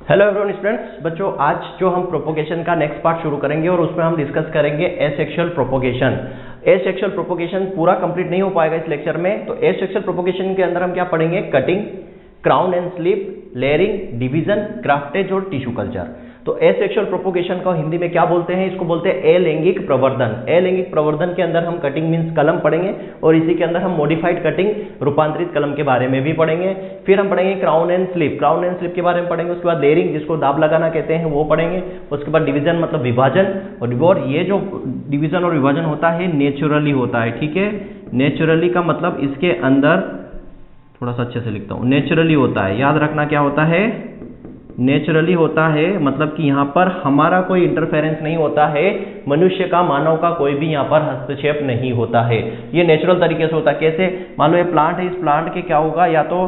Hello everyone students, बच्चों आज जो हम प्रोपोगेशन का नेक्स्ट पार्ट शुरू करेंगे और उसमें हम डिस्कस करेंगे एसेक्सुअल प्रोपोगेशन। एसेक्सुअल प्रोपोगेशन पूरा कंप्लीट नहीं हो पाएगा इस लेक्चर में, तो एसेक्सुअल प्रोपोगेशन के अंदर हम क्या पढ़ेंगे? Cutting, crown and slip, layering, division, graftage और टिश्यू कल्चर। तो एसेक्सुअल प्रोपोगेशन को हिंदी में क्या बोलते हैं? इसको बोलते हैं अलैंगिक प्रवर्धन। अलैंगिक प्रवर्धन के अंदर हम कटिंग मीन्स कलम पढ़ेंगे और इसी के अंदर हम मॉडिफाइड कटिंग रूपांतरित कलम के बारे में भी पढ़ेंगे। फिर हम पढ़ेंगे crown and slip, crown and slip के बारे में पढ़ेंगे। उसके बाद लेयरिंग, जिसको दाब लगाना कहते हैं, वो पढ़ेंगे। उसके बाद डिवीजन मतलब विभाजन, और ये जो डिवीजन और विभाजन होता है नेचुरली होता है। ठीक है, नेचुरली का मतलब इसके अंदर थोड़ा सा अच्छे से लिखता हूं, नेचुरली होता है। याद रखना क्या होता है? नेचुरली होता है, मतलब कि यहाँ पर हमारा कोई इंटरफेरेंस नहीं होता है, मनुष्य का, मानव का कोई भी यहाँ पर हस्तक्षेप नहीं होता है। ये नेचुरल तरीके से होता है। कैसे? मान लो ये प्लांट है, इस प्लांट के क्या होगा, या तो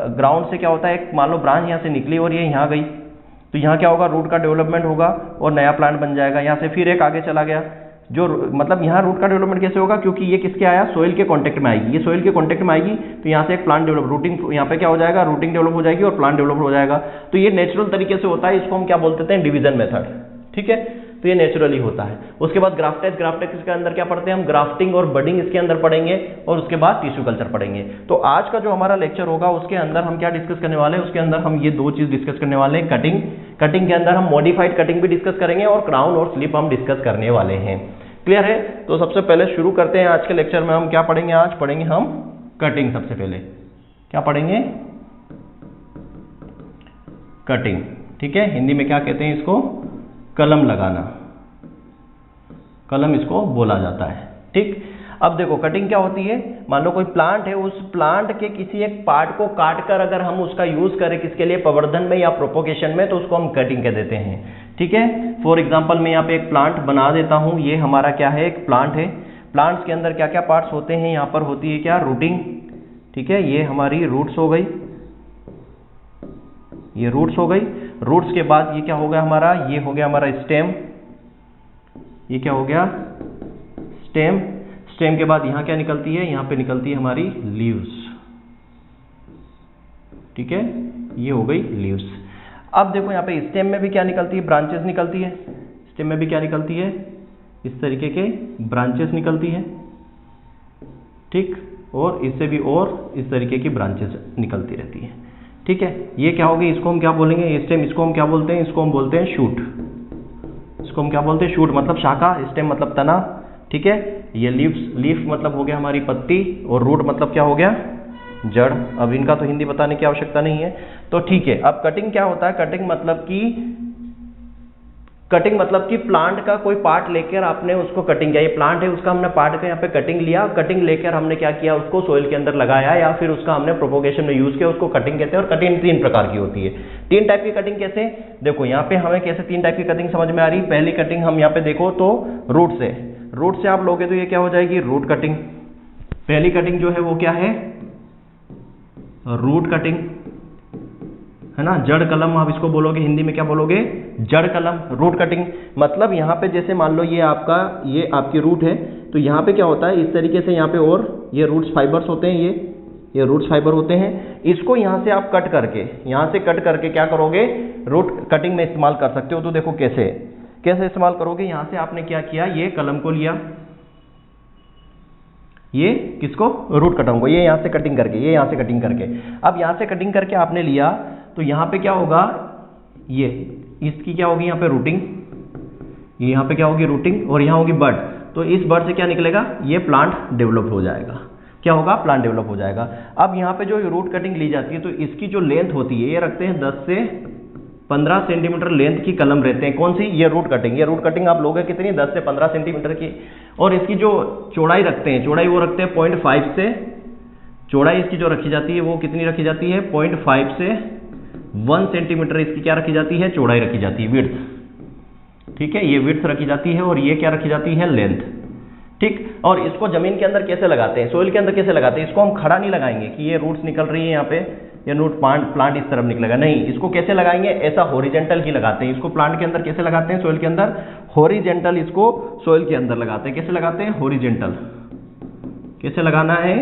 ग्राउंड से क्या होता है, मान लो ब्रांच यहाँ से निकली और ये यहाँ गई, तो यहाँ क्या होगा, रूट का डेवलपमेंट होगा और नया प्लांट बन जाएगा। यहाँ से फिर एक आगे चला गया, जो मतलब यहाँ रूट का डेवलपमेंट कैसे होगा, क्योंकि ये किसके आया, सोइल के कांटेक्ट में आएगी। ये सोइल के कांटेक्ट में आएगी तो यहाँ से एक प्लांट डेवलप, रूटिंग, यहाँ पे क्या हो जाएगा, रूटिंग डेवलप हो जाएगी और प्लांट डेवलप हो जाएगा। तो ये नेचुरल तरीके से होता है, इसको हम क्या बोलते हैं? Division method. ठीक है, तो ये नेचुरली होता है। उसके बाद ग्राफ्टेज, ग्राफ्टेज के अंदर क्या पढ़ते हैं हम? ग्राफ्टिंग और बडिंग इसके अंदर पढ़ेंगे और उसके बाद टिश्यू कल्चर पढ़ेंगे। तो आज का जो हमारा लेक्चर होगा उसके अंदर हम क्या डिस्कस करने वाले हैं? उसके अंदर हम ये दो चीज डिस्कस करने वाले हैं। कटिंग, कटिंग के अंदर हम मॉडिफाइड कटिंग भी डिस्कस करेंगे और क्राउन और स्लिप हम डिस्कस करने वाले हैं। क्लियर है? तो सबसे पहले शुरू करते हैं। आज के लेक्चर में हम क्या पढ़ेंगे? आज पढ़ेंगे हम कटिंग। सबसे पहले क्या पढ़ेंगे? कटिंग। ठीक है, हिंदी में क्या कहते हैं इसको? कलम लगाना, कलम इसको बोला जाता है। ठीक, अब देखो कटिंग क्या होती है। मान लो कोई प्लांट है, उस प्लांट के किसी एक पार्ट को काटकर अगर हम उसका यूज करें किसके लिए, प्रवर्धन में या प्रोपोगेशन में, तो उसको हम कटिंग कह देते हैं। ठीक है, फॉर एग्जांपल मैं यहाँ पे एक प्लांट बना देता हूँ। ये हमारा क्या है? एक प्लांट है। प्लांट्स के अंदर क्या क्या पार्ट्स होते हैं? यहाँ पर होती है क्या? रूटिंग। ठीक है, ये हमारी रूट्स हो गई, ये रूट्स हो गई। रूट्स के बाद ये क्या हो गया हमारा? ये हो गया हमारा स्टेम। ये क्या हो गया? स्टेम। स्टेम के बाद यहाँ क्या निकलती है? यहाँ पे निकलती है हमारी लीव्स। ठीक है, ये हो गई लीव्स। अब देखो यहाँ पे स्टेम में भी क्या निकलती है? ब्रांचेस निकलती है। स्टेम में भी क्या निकलती है? इस तरीके के ब्रांचेस निकलती है। ठीक, और इससे भी और इस तरीके की ब्रांचेस निकलती रहती है। ठीक है, ये क्या होगी? इसको हम क्या बोलेंगे? स्टेम, इसको हम क्या बोलते हैं? इसको हम बोलते हैं शूट। इसको हम क्या बोलते हैं? शूट मतलब शाखा, स्टेम मतलब तना। ठीक है, ये लीव्स, लीफ मतलब हो गया हमारी पत्ती, और रूट मतलब क्या हो गया? जड़। अब इनका तो हिंदी बताने की आवश्यकता नहीं है। तो ठीक है, अब कटिंग क्या होता है? कटिंग मतलब कि प्लांट का कोई पार्ट लेकर आपने उसको कटिंग किया। ये प्लांट है, उसका हमने पार्ट का यहाँ पे कटिंग लिया, कटिंग लेकर हमने क्या किया? उसको सोइल के अंदर लगाया या फिर उसका हमने प्रोपोगेशन में यूज किया, उसको कटिंग कहते हैं। और कटिंग तीन प्रकार की होती है। तीन टाइप की कटिंग कैसे? देखो यहाँ पे हमें कैसे तीन टाइप की कटिंग समझ में आ रही। पहली कटिंग हम यहाँ पे देखो तो रूट से, रूट से आप लोगे तो ये क्या हो जाएगी? Root cutting. पहली कटिंग जो है वो क्या है? रूट कटिंग, है ना। जड़ कलम आप इसको बोलोगे, हिंदी में क्या बोलोगे? जड़ कलम। रूट कटिंग मतलब यहाँ पे जैसे मान लो ये आपकी रूट है, तो यहाँ पे क्या होता है? इस तरीके से यहाँ पे और ये रूट्स फाइबर्स होते हैं, ये रूट्स फाइबर होते हैं। इसको यहाँ से आप कट करके, यहाँ से कट करके क्या करोगे? रूट कटिंग में इस्तेमाल कर सकते हो। तो देखो कैसे इस्तेमाल करोगे? यहाँ से आपने क्या किया? ये कलम को लिया, ये किसको? रूट कटम को। ये यहाँ से कटिंग करके, ये यहाँ से कटिंग करके, अब यहाँ से कटिंग करके आपने लिया, तो यहाँ पे क्या होगा? ये इसकी क्या होगी? यहाँ पे रूटिंग, यहाँ पे क्या होगी? रूटिंग, और यहाँ होगी बड। तो इस बड से क्या निकलेगा? ये प्लांट डेवलप हो जाएगा। क्या होगा? प्लांट डेवलप हो जाएगा। अब यहाँ पे जो रूट कटिंग ली जाती है, तो इसकी जो लेंथ होती है, ये रखते हैं 10 से 15 सेंटीमीटर लेंथ की कलम रहते हैं। कौन सी? ये रूट कटिंग। ये रूट कटिंग आप लोगे कितनी? 10 से 15 सेंटीमीटर की। और इसकी जो चौड़ाई रखते हैं, चौड़ाई वो रखते हैं 0.5 से, चौड़ाई इसकी जो रखी जाती है वो कितनी रखी जाती है? 0.5 से 1 सेंटीमीटर इसकी क्या रखी जाती है? चौड़ाई रखी जाती है, विड्थ। ठीक है, ये विड्थ रखी जाती है और ये क्या रखी जाती है? लेंथ। ठीक, और इसको जमीन के अंदर कैसे लगाते हैं? सोइल के अंदर कैसे लगाते हैं? इसको हम खड़ा नहीं लगाएंगे कि ये रूट्स निकल रही है यहाँ पे, ये रूट प्लांट इस तरफ निकलेगा, नहीं। इसको कैसे लगाएंगे? ऐसा हॉरिजेंटल ही लगाते हैं। इसको प्लांट के अंदर कैसे लगाते हैं? सोइल के अंदर हॉरिजेंटल, इसको सोइल के अंदर लगाते हैं। कैसे लगाते हैं? हॉरिजेंटल। कैसे लगाना है?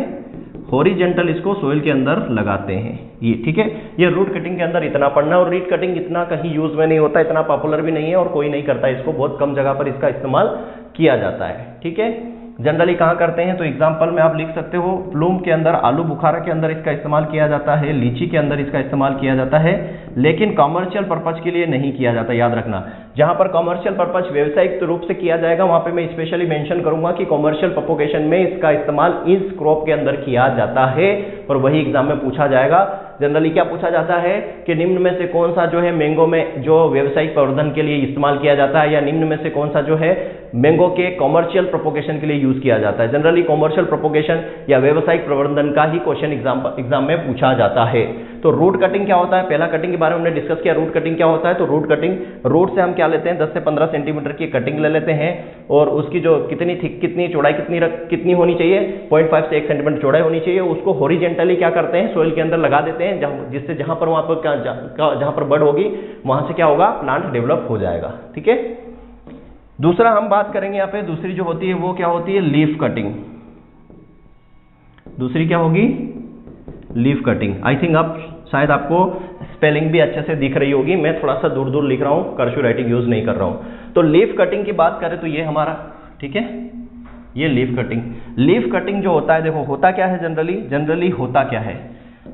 हॉरिजेंटल इसको सोइल के अंदर लगाते हैं ये, ठीक है। ये रूट कटिंग के अंदर इतना पढ़ना, और रूट कटिंग इतना कहीं यूज में नहीं होता, इतना पॉपुलर भी नहीं है और कोई नहीं करता इसको, बहुत कम जगह पर इसका इस्तेमाल किया जाता है, ठीक है। जनरली कहाँ करते हैं, तो एग्जाम्पल में आप लिख सकते हो, प्लूम के अंदर, आलू बुखारा के अंदर इसका इस्तेमाल किया जाता है, लीची के अंदर इसका इस्तेमाल किया जाता है, लेकिन कॉमर्शियल पर्पज के लिए नहीं किया जाता, याद रखना। जहां पर कॉमर्शियल पर्पज व्यावसायिक रूप से किया जाएगा वहां पे मैं स्पेशली मेंशन करूंगा कि कॉमर्शियल प्रोपोगेशन में इसका इस्तेमाल इस क्रॉप के अंदर किया जाता है, और वही एग्जाम में पूछा जाएगा। जनरली क्या पूछा जाता है कि निम्न में से कौन सा जो है मैंगो में जो व्यावसायिक प्रवर्धन के लिए इस्तेमाल किया जाता है, या निम्न में से कौन सा जो है मैंगो के कॉमर्शियल प्रोपोगेशन के लिए यूज किया जाता है। जनरली कॉमर्शियल प्रोपोगेशन या व्यावसायिक प्रवर्धन का ही क्वेश्चन एग्जाम में पूछा जाता है। तो रूट कटिंग क्या होता है, पहला कटिंग के बारे में हमने डिस्कस किया, रूट कटिंग क्या होता है। तो रूट कटिंग, रूट से हम क्या लेते हैं, 10 से 15 सेंटीमीटर की कटिंग ले लेते हैं, और उसकी जो कितनी थिक, कितनी चौड़ाई, कितनी होनी चाहिए, 0.5 से 1 सेंटीमीटर चौड़ाई होनी चाहिए। उसको हॉरिजेंटली क्या करते हैं, सोइल के अंदर लगा देते हैं, जिससे जहां पर वहां पर जहां पर बड होगी वहां से क्या होगा, प्लांट डेवलप हो जाएगा, ठीक है। दूसरा हम बात करेंगे यहाँ पे, दूसरी जो होती है वो क्या होती है, लीफ कटिंग। दूसरी क्या होगी, लीफ कटिंग। आई थिंक अब शायद आपको स्पेलिंग भी अच्छे से दिख रही होगी, मैं थोड़ा सा दूर दूर लिख रहा हूं, कर्सिव राइटिंग यूज नहीं कर रहा हूं। तो लीफ कटिंग की बात करें तो ये हमारा, ठीक है, ये लीफ कटिंग। लीफ कटिंग जो होता है, देखो होता क्या है, जनरली होता क्या है,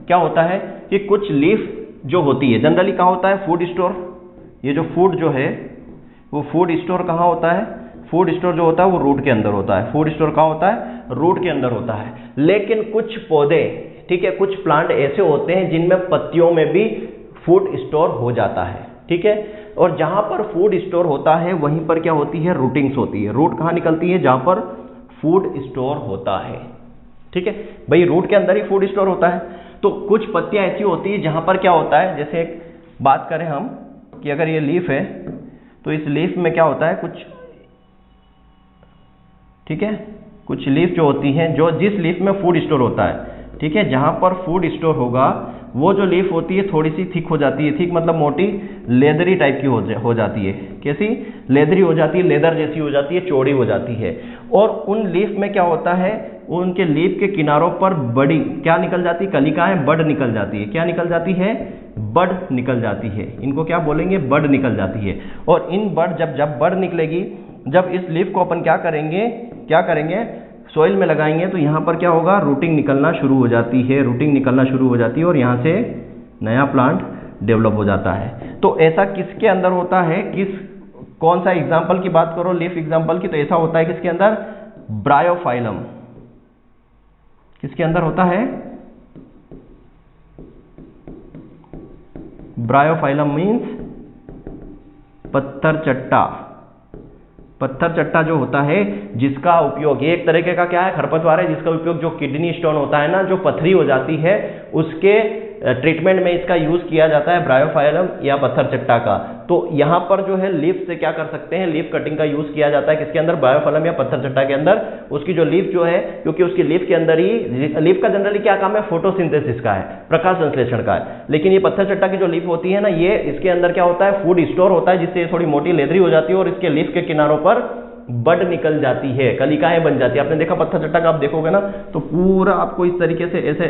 क्या होता है कि कुछ लीफ जो होती है, जनरली कहाँ होता है, फूड स्टोर। ये जो फूड जो है वो फूड स्टोर कहाँ होता है, फूड स्टोर जो होता है वो रूट के अंदर होता है। फूड स्टोर कहाँ होता है, रूट के अंदर होता है। लेकिन कुछ पौधे, ठीक है, कुछ प्लांट ऐसे होते हैं जिनमें पत्तियों में भी फूड स्टोर हो जाता है, ठीक है। और जहां पर फूड स्टोर होता है वहीं पर क्या होती है, रूटिंग्स होती है। रूट कहाँ निकलती है, जहां पर फूड स्टोर होता है, ठीक है भाई, रूट के अंदर ही फूड स्टोर होता है। तो कुछ पत्तियां ऐसी होती है जहां पर क्या होता है, जैसे एक बात करें हम कि अगर ये लीफ है तो इस लीफ में क्या होता है, कुछ, ठीक है, कुछ लीफ जो होती हैं, जो जिस लीफ में फूड स्टोर होता है, ठीक है, जहां पर फूड स्टोर होगा वो जो लीफ होती है थोड़ी सी थिक हो जाती है, थिक मतलब मोटी, लेदरी टाइप की हो जाती है। कैसी, लेदरी हो जाती है, लेदर जैसी हो जाती है, चौड़ी हो जाती है। और उन लीफ में क्या होता है, उनके लीफ के किनारों पर बड़ी क्या निकल जाती है, कलिकाएं, बड निकल जाती है। क्या निकल जाती है, बड निकल जाती है। इनको क्या बोलेंगे, बड निकल जाती है। और इन बड, जब बड निकलेगी, जब इस लीफ को अपन क्या करेंगे, सोइल में लगाएंगे, तो यहाँ पर क्या होगा, रूटिंग निकलना शुरू हो जाती है, और यहाँ से नया प्लांट डेवलप हो जाता है। तो ऐसा किसके अंदर होता है, कौन सा एग्जाम्पल की बात करो, लीफ एग्जाम्पल की, तो ऐसा होता है किसके अंदर, ब्रायोफाइलम। किसके अंदर होता है, ब्रायोफाइलम मीन्स पत्थर चट्टा जो होता है, जिसका उपयोग, ये एक तरीके का क्या है, खरपतवार है, जिसका उपयोग जो किडनी स्टोन होता है ना, जो पथरी हो जाती है, उसके ट्रीटमेंट में इसका यूज किया जाता है, ब्रायोफाइलम या पत्थर चट्टा का। तो यहाँ पर जो है लीफ से क्या कर सकते हैं, लीफ कटिंग का यूज किया जाता है, किसके अंदर, ब्रायोफाइलम या पत्थर चट्टा के अंदर। उसकी जो लीफ जो है, क्योंकि उसकी लीफ के अंदर ही, लीफ का जनरली क्या काम है, फोटोसिंथेसिस का है, प्रकाश संश्लेषण का है। लेकिन ये पत्थर चट्टा की जो लीफ होती है ना, ये इसके अंदर क्या होता है, फूड स्टोर होता है, जिससे थोड़ी मोटी लेदरी हो जाती है, और इसके लीफ के किनारों पर बड निकल जाती है, कलिकाएं बन जाती है। आपने देखा पत्थर चट्टा का, आप देखोगे ना तो पूरा आपको इस तरीके से ऐसे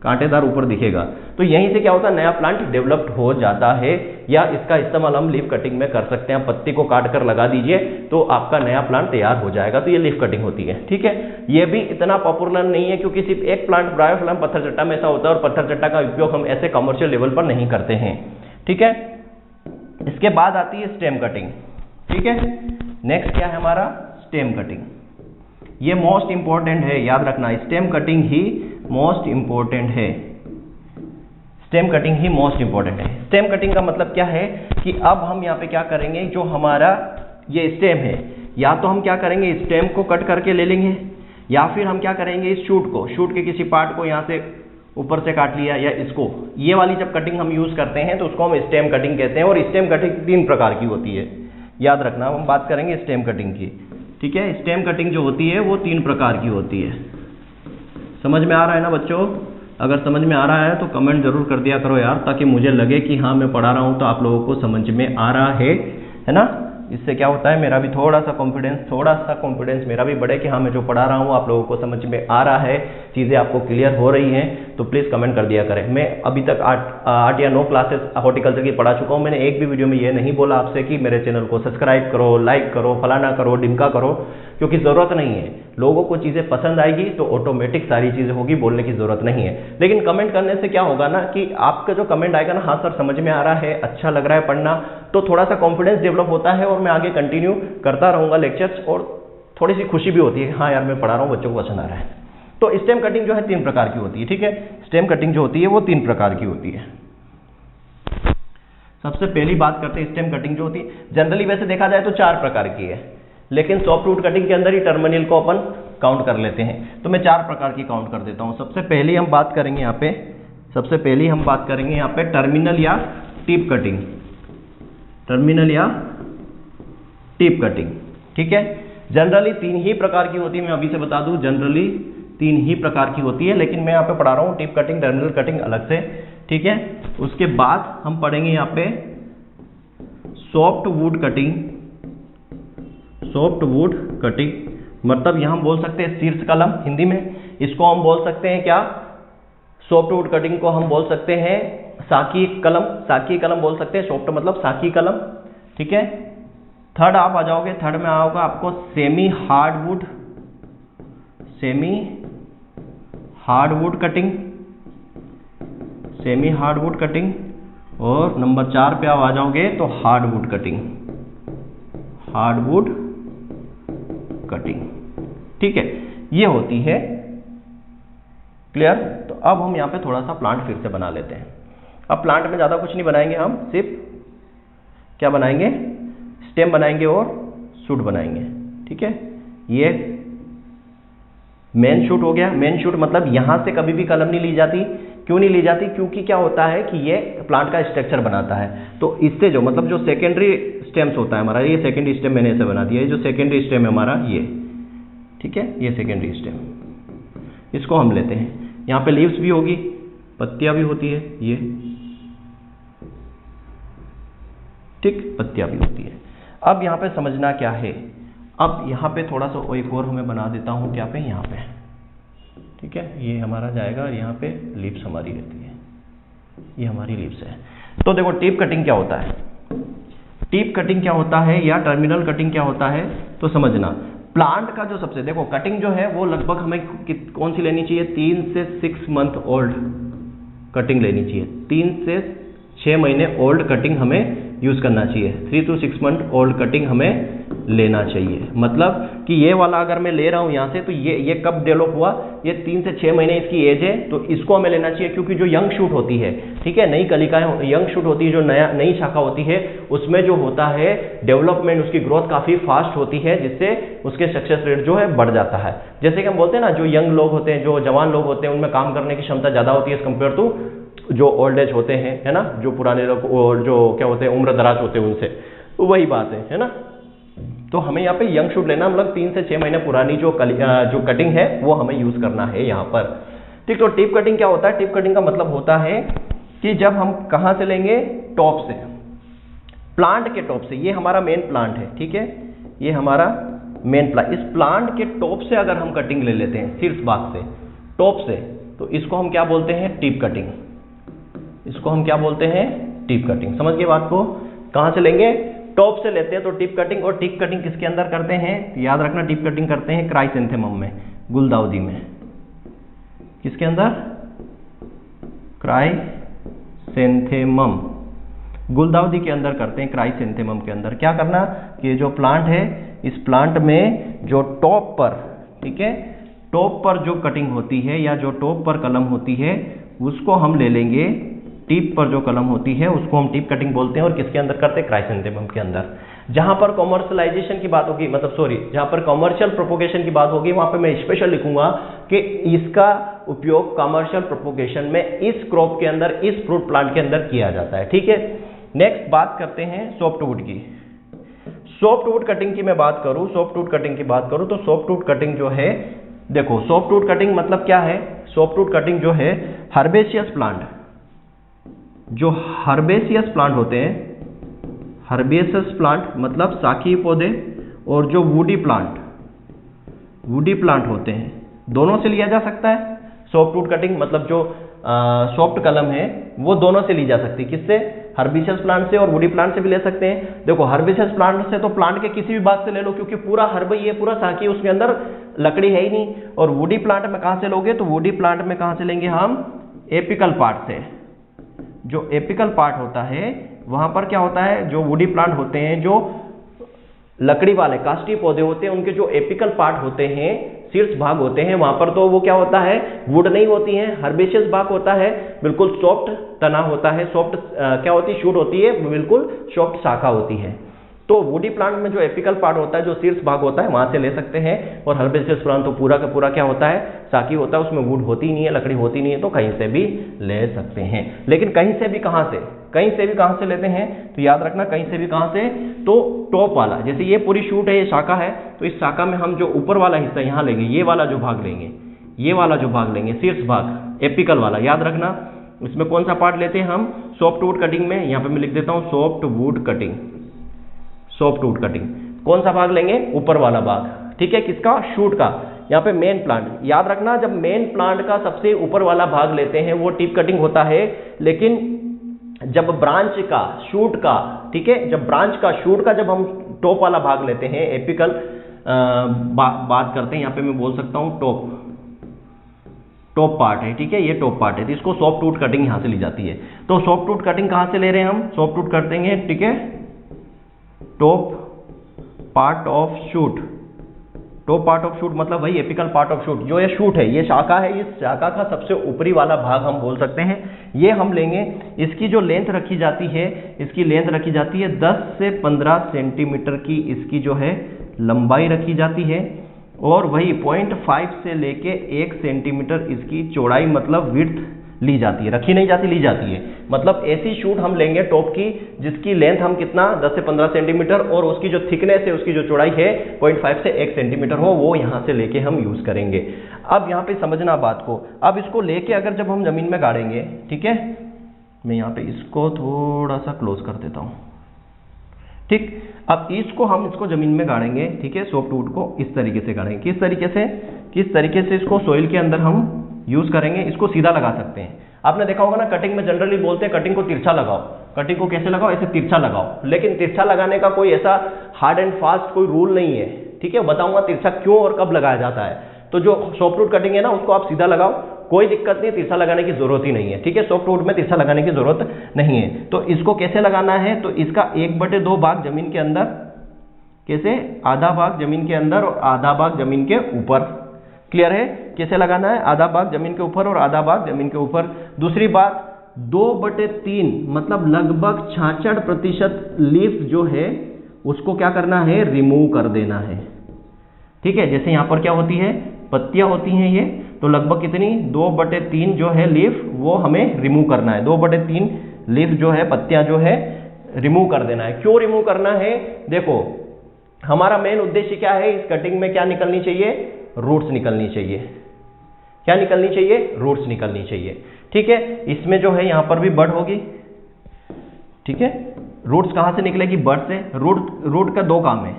कांटेदार ऊपर दिखेगा। तो यहीं से क्या होता है, नया प्लांट डेवलप्ड हो जाता है, या इसका इस्तेमाल हम लीफ कटिंग में कर सकते हैं। पत्ती को काट कर लगा दीजिए तो आपका नया प्लांट तैयार हो जाएगा। तो ये लीफ कटिंग होती है, ठीक है। ये भी इतना पॉपुलर नहीं है, क्योंकि सिर्फ एक प्लांट ब्रायोफाइलम पत्थर चट्टा में ऐसा होता है, और पत्थर चट्टा का उपयोग हम ऐसे कमर्शियल लेवल पर नहीं करते हैं, ठीक है। इसके बाद आती है स्टेम कटिंग, ठीक है। नेक्स्ट क्या है हमारा, स्टेम कटिंग। ये मोस्ट इंपॉर्टेंट है, याद रखना, स्टेम कटिंग ही मोस्ट इंपॉर्टेंट है। स्टेम कटिंग ही मोस्ट इंपॉर्टेंट है। स्टेम कटिंग का मतलब क्या है कि अब हम यहाँ पे क्या करेंगे, जो हमारा ये स्टेम है, या तो हम क्या करेंगे, स्टेम को कट करके ले लेंगे, या फिर हम क्या करेंगे, इस शूट के किसी पार्ट को यहाँ से ऊपर से काट लिया, या इसको, ये वाली जब कटिंग हम यूज करते हैं तो उसको हम स्टेम कटिंग कहते हैं। और स्टेम कटिंग 3 प्रकार की होती है, याद रखना। हम बात करेंगे स्टेम कटिंग की, ठीक है। स्टेम कटिंग जो होती है वो 3 प्रकार की होती है। समझ में आ रहा है ना बच्चों? अगर समझ में आ रहा है तो कमेंट जरूर कर दिया करो यार, ताकि मुझे लगे कि हाँ मैं पढ़ा रहा हूँ तो आप लोगों को समझ में आ रहा है ना। इससे क्या होता है, मेरा भी थोड़ा सा कॉन्फिडेंस मेरा भी बढ़े कि हाँ मैं जो पढ़ा रहा हूँ आप लोगों को समझ में आ रहा है, चीज़ें आपको क्लियर हो रही हैं। तो प्लीज़ कमेंट कर दिया करें। मैं अभी तक 8 या 9 क्लासेस हॉर्टिकल्चर की पढ़ा चुका हूँ। मैंने एक भी वीडियो में ये नहीं बोला आपसे कि मेरे चैनल को सब्सक्राइब करो, लाइक करो, फलाना करो, डिमका करो, क्योंकि ज़रूरत नहीं है। लोगों को चीज़ें पसंद आएगी तो ऑटोमेटिक सारी चीज़ें होगी, बोलने की ज़रूरत नहीं है। लेकिन कमेंट करने से क्या होगा ना कि आपका जो कमेंट आएगा ना, हाँ सर समझ में आ रहा है, अच्छा लग रहा है पढ़ना, तो थोड़ा सा कॉन्फिडेंस डेवलप होता है और मैं आगे कंटिन्यू करता रहूँगा लेक्चर्स, और थोड़ी सी खुशी भी होती है, हाँ यार मैं पढ़ा रहा हूँ, बच्चों को पसंद आ रहा है। तो स्टेम कटिंग जो है 3 प्रकार की होती है, ठीक है। स्टेम कटिंग जो होती है वो 3 प्रकार की होती है। सबसे पहली बात करते हैं स्टेम कटिंग जो होती है, जनरली वैसे देखा जाए तो 4 प्रकार की है, लेकिन सॉफ्ट वुड कटिंग के अंदर ही टर्मिनल को अपन काउंट कर लेते हैं, तो मैं 4 प्रकार की काउंट कर देता हूं। सबसे पहली हम बात करेंगे यहाँ पे टर्मिनल या टिप कटिंग, टर्मिनल या टिप कटिंग, ठीक है। जनरली 3 ही प्रकार की होती है, मैं अभी से बता दूं, जनरली 3 ही प्रकार की होती है, लेकिन मैं यहाँ पे पढ़ा रहा हूँ टिप कटिंग, टर्मिनल कटिंग अलग से, ठीक है। उसके बाद हम पढ़ेंगे यहाँ पे सॉफ्ट वुड कटिंग, मतलब यहाँ हम बोल सकते हैं शीर्ष कलम हिंदी में, इसको हम बोल सकते हैं क्या, सॉफ्ट वुड कटिंग को हम बोल सकते हैं साकी कलम बोल सकते हैं, सॉफ्ट मतलब साकी कलम, ठीक है। थर्ड आप आ जाओगे, थर्ड में आओगे आपको सेमी हार्डवुड कटिंग, और नंबर 4 पे आप आ जाओगे तो हार्डवुड कटिंग, ठीक है, ये होती है। क्लियर। तो अब हम यहाँ पे थोड़ा सा प्लांट फिर से बना लेते हैं। अब प्लांट में ज़्यादा कुछ नहीं बनाएंगे, हम सिर्फ क्या बनाएंगे, स्टेम बनाएंगे और शूट बनाएंगे, ठीक है। ये मेन शूट हो गया। मेन शूट मतलब यहाँ से कभी भी कलम नहीं ली जाती। क्यों नहीं ली जाती, क्योंकि क्या होता है कि ये प्लांट का स्ट्रक्चर बनाता है, तो इससे जो मतलब जो सेकेंडरी स्टेम्स होता है हमारा, ये सेकेंडरी स्टेम मैंने ऐसे बना दिया है, जो सेकेंडरी स्टेम है हमारा ये, ठीक है, ये सेकेंडरी स्टेम, इसको हम लेते हैं। यहाँ पे लीव्स भी होगी, पत्तियां भी होती है, ये ठीक, पत्तियां भी होती है। अब यहाँ पे समझना क्या है, अब यहाँ पे थोड़ा सा एक और हमें बना देता हूँ, क्या पे, यहाँ पे, ठीक है, ये हमारा जाएगा और यहाँ पे लीव्स हमारी रहती है, ये हमारी लीव्स है। तो देखो टिप कटिंग क्या होता है, टिप कटिंग क्या होता है या टर्मिनल कटिंग क्या होता है, तो समझना प्लांट का जो सबसे, देखो कटिंग जो है वो लगभग हमें कौन सी लेनी चाहिए, 3 से 6 मंथ ओल्ड कटिंग लेनी चाहिए, 3 से 6 महीने ओल्ड कटिंग हमें यूज करना चाहिए, 3 to 6 मंथ ओल्ड कटिंग हमें लेना चाहिए। मतलब कि ये वाला अगर मैं ले रहा हूँ यहाँ से, तो ये कब डेवलप हुआ, ये 3 से 6 महीने इसकी एज है, तो इसको हमें लेना चाहिए, क्योंकि जो यंग शूट होती है, ठीक है, नई कलिकाएं यंग शूट होती है, जो नई शाखा होती है, उसमें जो होता है डेवलपमेंट, उसकी ग्रोथ काफी फास्ट होती है, जिससे उसके सक्सेस रेट जो है बढ़ जाता है। जैसे कि हम बोलते हैं ना, जो यंग लोग होते हैं, जो जवान लोग होते हैं, उनमें काम करने की क्षमता ज्यादा होती है एज कम्पेयर टू जो ओल्ड एज होते हैं, है ना, जो पुराने लोग और जो क्या होते हैं उम्र दराज होते हैं उनसे, तो वही बात है ना। तो हमें यहाँ पे यंग शूट लेना, मतलब 3 से 6 महीने पुरानी जो कटिंग है वो हमें यूज करना है यहाँ पर, ठीक। तो टिप कटिंग क्या होता है, टिप कटिंग का मतलब होता है कि जब हम कहाँ से लेंगे, टॉप से, प्लांट के टॉप से, ये हमारा मेन प्लांट है, ठीक है, ये हमारा मेन प्लांट, इस प्लांट के टॉप से अगर हम कटिंग ले लेते हैं, शीर्ष भाग से, टॉप से, तो इसको हम क्या बोलते हैं, टिप कटिंग, इसको हम क्या बोलते हैं, टिप कटिंग। समझ गए बात को, कहां से लेंगे, टॉप से लेते हैं तो टिप कटिंग, और टिप कटिंग किसके अंदर करते हैं, याद रखना, टिप कटिंग करते हैं क्राइसेंथेमम में, गुलदाउदी में, किसके अंदर, क्राइसेंथेमम, गुलदाउदी के अंदर करते हैं, क्राइसेंथेमम के अंदर। क्या करना कि जो प्लांट है, इस प्लांट में जो टॉप पर, ठीक है, टॉप पर जो कटिंग होती है या जो टॉप पर कलम होती है, उसको हम ले लेंगे, टिप पर जो कलम होती है उसको हम टिप कटिंग बोलते हैं, और किसके अंदर करते हैं, क्राइसेंथेमम के अंदर। जहां पर कॉमर्शलाइजेशन की बात होगी, मतलब सॉरी, जहां पर कॉमर्शियल प्रोपोगेशन की बात होगी, वहां पे मैं स्पेशल लिखूंगा कि इसका उपयोग कॉमर्शियल प्रोपोगेशन में इस क्रॉप के अंदर, इस फ्रूट प्लांट के अंदर किया जाता है, ठीक है। नेक्स्ट बात करते हैं सॉफ्टवुड की। सॉफ्टवुड कटिंग की मैं बात करूं, सॉफ्टवुड कटिंग की बात करूं, तो सॉफ्टवुड कटिंग जो है, देखो सॉफ्टवुड कटिंग मतलब क्या है, सॉफ्टवुड कटिंग जो है, हर्बेशियस प्लांट, जो हर्बेशियस प्लांट होते हैं, हर्बेसियस प्लांट मतलब शाकीय पौधे, और जो वुडी प्लांट होते हैं, दोनों से लिया जा सकता है। सॉफ्टवुड कटिंग मतलब जो सॉफ्ट कलम है वो दोनों से ली जा सकती है। किससे? हर्बेसियस प्लांट से और वुडी प्लांट से भी ले सकते हैं। देखो हर्बेसियस प्लांट से तो प्लांट के किसी भी भाग से ले लो, क्योंकि पूरा हर्ब ही है, पूरा शाकीय, उसके अंदर लकड़ी है ही नहीं। और वुडी प्लांट में कहाँ से लोगे? तो वुडी प्लांट में कहाँ से लेंगे हम? एपिकल पार्ट से। जो एपिकल पार्ट होता है वहां पर क्या होता है, जो वुडी प्लांट होते हैं, जो लकड़ी वाले काष्ठीय पौधे होते हैं, उनके जो एपिकल पार्ट होते हैं, शीर्ष भाग होते हैं, वहां पर तो वो क्या होता है, वुड नहीं होती है, हर्बेशियस भाग होता है, बिल्कुल सॉफ्ट तना होता है, सॉफ्ट क्या होती है, शूट होती है, बिल्कुल सॉफ्ट शाखा होती है। तो वुडी प्लांट में जो एपिकल पार्ट होता है, जो शीर्ष भाग होता है, वहां से ले सकते हैं। और हर्बेशियस प्लांट तो पूरा का पूरा क्या होता है, शाकीय होता है, उसमें वुड होती नहीं है, लकड़ी होती नहीं है, तो कहीं से भी ले सकते हैं। लेकिन कहीं से भी कहां से, कहीं से भी कहां से लेते हैं, तो याद रखना कहीं से भी कहां से, तो टॉप वाला, जैसे ये पूरी शूट है, ये शाखा है, तो इस शाखा में हम जो ऊपर वाला हिस्सा यहाँ लेंगे, ये वाला जो भाग लेंगे, ये वाला जो भाग लेंगे, शीर्ष भाग एपिकल वाला, याद रखना। इसमें कौन सा पार्ट लेते हैं हम? सॉफ्टवुड कटिंग में, यहाँ पे मैं लिख देता हूँ सॉफ्टवुड कटिंग। सॉफ्टवुड कटिंग कौन सा भाग लेंगे? ऊपर वाला भाग, ठीक है, किसका? शूट का। यहाँ पे मेन प्लांट, याद रखना जब मेन प्लांट का सबसे ऊपर वाला भाग लेते हैं वो टिप कटिंग होता है, लेकिन जब ब्रांच का, शूट का, ठीक है, जब ब्रांच का, शूट का जब हम टॉप वाला भाग लेते हैं, एपिकल बात करते हैं, यहाँ पे मैं बोल सकता हूँ टॉप पार्ट है, ठीक है, ये टॉप पार्ट है, तो इसको सॉफ्टवुड कटिंग यहाँ से ली जाती है। तो सॉफ्टवुड कटिंग कहाँ से ले रहे हैं हम? सॉफ्टवुड कटेंगे, ठीक है, top part of shoot. Top part of shoot मतलब वही एपिकल पार्ट ऑफ शूट, जो ये शूट है, ये शाखा है, इस शाखा का सबसे ऊपरी वाला भाग हम बोल सकते हैं, ये हम लेंगे। इसकी जो लेंथ रखी जाती है, इसकी लेंथ रखी जाती है 10 से 15 सेंटीमीटर की, इसकी जो है लंबाई रखी जाती है, और वही 0.5 से लेके 1 सेंटीमीटर इसकी चौड़ाई मतलब विड्थ ली जाती है, रखी नहीं जाती, ली जाती है। मतलब ऐसी शूट हम लेंगे टॉप की जिसकी लेंथ हम कितना, 10 से 15 सेंटीमीटर, और उसकी जो थिकनेस है, उसकी जो चौड़ाई है 0.5 से 1 सेंटीमीटर हो, वो यहाँ से लेके हम यूज करेंगे। अब यहाँ पे समझना बात को, अब इसको लेके अगर जब हम जमीन में गाड़ेंगे, ठीक है, मैं यहाँ पे इसको थोड़ा सा क्लोज कर देता हूँ, ठीक। अब इसको जमीन में गाड़ेंगे, ठीक है, सॉफ्टवुड को इस तरीके से गाड़ेंगे। किस तरीके से इसको सॉइल के अंदर हम यूज करेंगे। इसको सीधा लगा सकते हैं। आपने देखा होगा ना, कटिंग में जनरली बोलते हैं कटिंग को तिरछा लगाओ। कटिंग को कैसे लगाओ? ऐसे तिरछा लगाओ। लेकिन तिरछा लगाने का कोई ऐसा हार्ड एंड फास्ट कोई रूल नहीं है, ठीक है, बताऊंगा तिरछा क्यों और कब लगाया जाता है। तो जो सॉफ्टवुड कटिंग है ना, उसको आप सीधा लगाओ, कोई दिक्कत नहीं, तिरछा लगाने की जरूरत ही नहीं है, ठीक है, सॉफ्टवुड में तिरछा लगाने की जरूरत नहीं है। तो इसको कैसे लगाना है? तो इसका 1/2 भाग जमीन के अंदर, कैसे? आधा भाग जमीन के अंदर और आधा भाग जमीन के ऊपर। क्लियर है कैसे लगाना है? आधा भाग जमीन के ऊपर और आधा भाग जमीन के ऊपर। दूसरी बात, 2/3 मतलब लगभग 66% लीफ जो है उसको क्या करना है? रिमूव कर देना है, ठीक है। जैसे यहाँ पर क्या होती है? पत्तियां होती हैं ये, तो लगभग कितनी? 2/3 जो है लीफ वो हमें रिमूव करना है। 2/3 लीफ जो है, पत्तियां जो है, रिमूव कर देना है। क्यों रिमूव करना है? देखो हमारा मेन उद्देश्य क्या है? इस कटिंग में क्या निकलनी चाहिए? रूट्स निकलनी चाहिए। क्या निकलनी चाहिए? रूट्स निकलनी चाहिए, ठीक है। इसमें जो है यहाँ पर भी बड होगी, ठीक है। रूट्स कहाँ से निकलेगी? बड से। रूट का 2 काम है,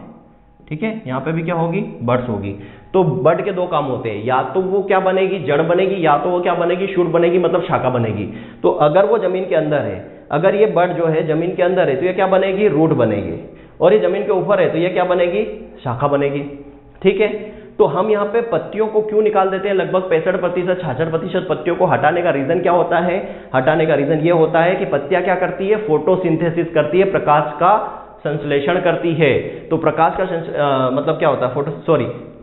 ठीक है, यहाँ पे भी क्या होगी? बड्स होगी। तो बड के 2 काम होते हैं, या तो वो क्या बनेगी? जड़ बनेगी, या तो वो क्या बनेगी? शूट बनेगी, मतलब शाखा बनेगी। तो अगर वो जमीन के अंदर है, अगर ये बड जो है जमीन के अंदर है, तो ये क्या बनेगी? रूट बनेगी। और ये जमीन के ऊपर है तो ये क्या बनेगी? शाखा बनेगी, ठीक है। तो हम यहाँ पे पत्तियों को क्यों निकाल देते हैं? लगभग 65%, 66% पत्तियों को हटाने का रीजन क्या होता है? हटाने का रीजन ये होता है कि पत्तियां क्या करती है? फोटोसिंथेसिस करती है, प्रकाश का संश्लेषण करती है। तो प्रकाश का मतलब क्या होता है?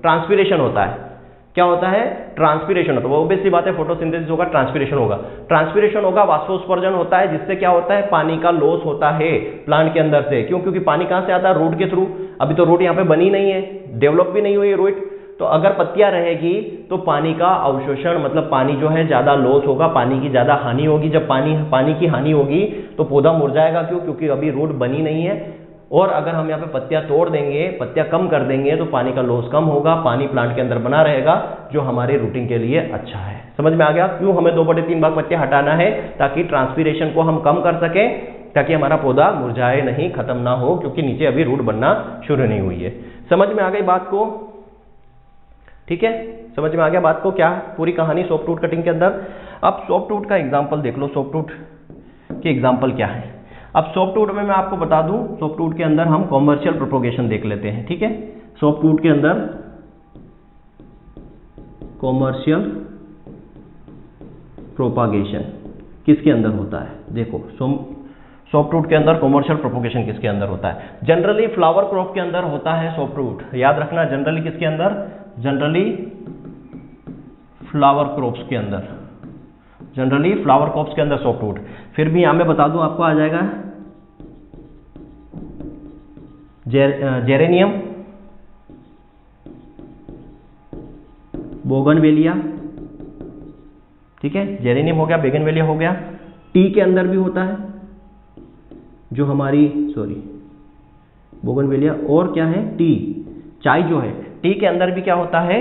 ट्रांसपीरेशन होता है। क्या होता है? ट्रांसपीरेशन होता है। वो ऑब्वियस सी बात है, फोटोसिंथेसिस होगा, ट्रांसपीरेशन होगा। ट्रांसपीरेशन होगा, वाष्पोत्सर्जन होता है, जिससे क्या होता है? पानी का लॉस होता है प्लांट के अंदर से। क्यों? क्योंकि पानी कहां से आता है? रूट के थ्रू। अभी तो रूट यहाँ पे बनी नहीं है, डेवलप भी नहीं हुई है रूट। तो अगर पत्तियां रहेगी तो पानी का अवशोषण, मतलब पानी जो है ज्यादा लॉस होगा, पानी की ज्यादा हानि होगी। जब पानी की हानि होगी तो पौधा मुरझाएगा। क्यों? क्योंकि अभी रूट बनी नहीं है। और अगर हम यहाँ पे पत्तियां तोड़ देंगे, पत्तियां कम कर देंगे, तो पानी का लॉस कम होगा, पानी प्लांट के अंदर बना रहेगा, जो हमारे रूटिंग के लिए अच्छा है। समझ में आ गया क्यों हमें 2/3 भाग पत्तियां हटाना है? ताकि ट्रांसपीरेशन को हम कम कर सकें, ताकि हमारा पौधा मुरझाए नहीं, खत्म ना हो, क्योंकि नीचे अभी रूट बनना शुरू नहीं हुई है। समझ में आ गई बात को? ठीक है, समझ में आ गया बात को, क्या पूरी कहानी सॉफ्टवुड कटिंग के अंदर। अब सॉफ्टवुड का एग्जाम्पल देख लो, सॉफ्टवुड के एग्जाम्पल क्या है। अब सॉफ्टवुड में मैं आपको बता दूं, सॉफ्टवुड के अंदर हम कॉमर्शियल प्रोपोगेशन देख लेते हैं। ठीक है, सॉफ्टवुड के अंदर कॉमर्शियल प्रोपागेशन किसके अंदर होता है? देखो, सॉफ्टवुड के अंदर कॉमर्शियल प्रोपोगेशन किसके अंदर होता है? जनरली फ्लावर क्रॉप के अंदर होता है सॉफ्टवुड, याद रखना। जनरली किसके अंदर? जनरली फ्लावर क्रॉप्स के अंदर, जनरली फ्लावर क्रॉप्स के अंदर सॉफ्टवुड। फिर भी यहां मैं बता दूं आपको, आ जाएगा जेरेनियम, बोगनवेलिया। ठीक है, जेरेनियम हो गया, बोगनवेलिया हो गया। टी के अंदर भी होता है, जो हमारी बोगनवेलिया, और क्या है? टी, चाय जो है। टी के अंदर भी क्या होता है?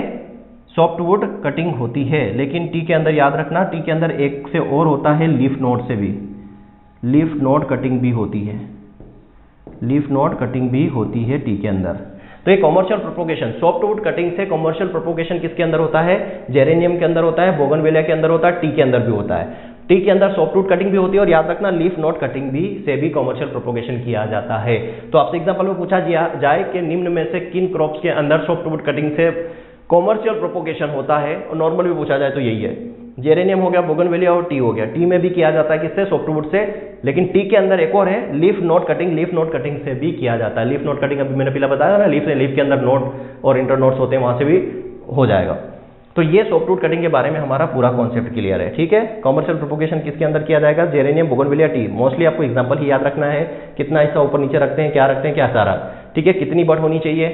सॉफ्टवुड कटिंग होती है। लेकिन टी के अंदर याद रखना, टी के अंदर एक से और होता है, लीफ नोड से भी, लीफ नोड कटिंग भी होती है, लीफ नोड कटिंग भी होती है टी के अंदर। तो ये कॉमर्शियल प्रोपोगेशन, सॉफ्टवुड कटिंग से कॉमर्शियल प्रोपोगेशन किसके अंदर होता है? जेरेनियम के अंदर होता है, बोगनवेलिया के अंदर होता है, टी के अंदर भी होता है। टी के अंदर सॉफ्टवुड कटिंग भी होती है, और याद रखना लीफ नोड कटिंग भी से भी कॉमर्शियल प्रोपोगेशन किया जाता है। तो आपसे एग्जांपल में पूछा जाए कि निम्न में से किन क्रॉप्स के अंदर सॉफ्टवुड कटिंग से कॉमर्शियल प्रोपोगेशन होता है, और नॉर्मल भी पूछा जाए तो यही है, जेरेनियम हो गया, बोगनवेलिया और टी हो गया। टी में भी किया जाता है किससे? सॉफ्टवुड से। लेकिन टी के अंदर एक और है, leaf node cutting, leaf node cutting से भी किया जाता है। लीफ नोड कटिंग अभी मैंने पहले बताया ना, लीफ के अंदर नोड और इंटर नोड्स होते हैं, वहां से भी हो जाएगा। तो ये सॉफ्टवुड कटिंग के बारे में हमारा पूरा कॉन्सेप्ट क्लियर है। ठीक है, कॉमर्शियल प्रोपोगेशन किसके अंदर किया जाएगा? Geranium, bougainvillea, T. मोस्टली आपको एग्जांपल ही याद रखना है, कितना हिस्सा ऊपर नीचे रखते हैं, क्या रखते हैं, क्या सारा। ठीक है, कितनी बड होनी चाहिए,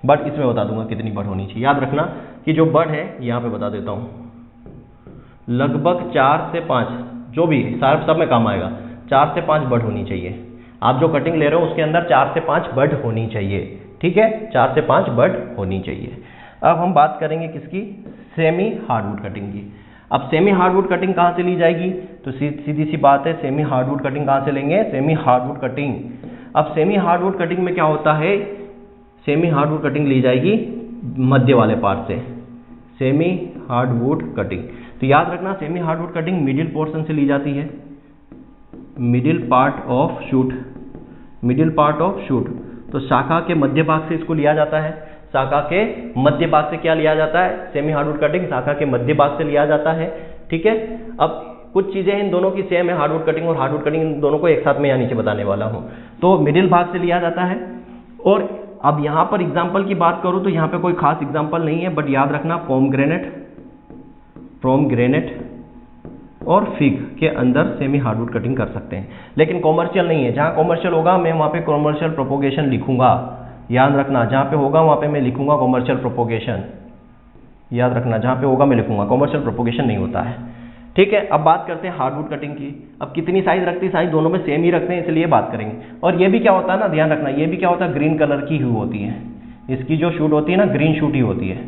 बड इसमें बता दूंगा कितनी बड होनी चाहिए। याद रखना कि जो बड है, यहां पे बता देता हूं, लगभग 4 से 5, जो भी सब में काम आएगा, 4 से 5 बड होनी चाहिए। आप जो कटिंग ले रहे हो उसके अंदर 4 से 5 बड होनी चाहिए। ठीक है, 4 से 5 बड होनी चाहिए। अब हम बात करेंगे किसकी? सेमी हार्डवुड कटिंग की। अब सेमी हार्डवुड कटिंग कहाँ से ली जाएगी? तो सीधी सी बात है, सेमी हार्डवुड कटिंग कहाँ से लेंगे? Semi hardwood cutting. अब सेमी हार्डवुड कटिंग में क्या होता है? सेमी हार्डवुड कटिंग ली जाएगी मध्य वाले पार्ट से, सेमी हार्डवुड कटिंग। तो याद रखना, semi hardwood cutting middle portion से ली जाती है, middle part of shoot, middle part of shoot. तो शाखा के मध्य भाग से इसको लिया जाता है, शाखा के मध्य भाग से क्या लिया जाता है? सेमी हार्डवुड कटिंग शाखा के मध्य भाग से लिया जाता है। ठीक है, अब कुछ चीजें इन दोनों की सेम है, हार्डवुड कटिंग और हार्डवुड कटिंग, इन दोनों को एक साथ में यहाँ नीचे बताने वाला हूँ। तो मिडिल भाग से लिया जाता है। और अब यहाँ पर एग्जाम्पल की बात करूँ तो यहाँ पे कोई खास एग्जाम्पल नहीं है, बट याद रखना पोमग्रेनेट और फिग के अंदर सेमी हार्डवुड कटिंग कर सकते हैं, लेकिन कॉमर्शियल नहीं है। जहाँ कॉमर्शियल होगा मैं वहाँ पे कॉमर्शियल प्रोपोगेशन लिखूंगा, याद रखना। जहाँ पे होगा वहाँ पे मैं लिखूंगा कॉमर्शियल प्रोपोगेशन, याद रखना, जहाँ पे होगा मैं लिखूंगा, कॉमर्शियल प्रोपोगेशन नहीं होता है। ठीक है, अब बात करते हैं हार्डवुड कटिंग की। अब कितनी साइज रखती है? साइज दोनों में सेम ही रखते हैं, इसलिए बात करेंगे। और ये भी क्या होता है ना, ध्यान रखना, ये भी क्या होता है? ग्रीन कलर की ही होती है, इसकी जो शूट होती है ना, ग्रीन शूट ही होती है,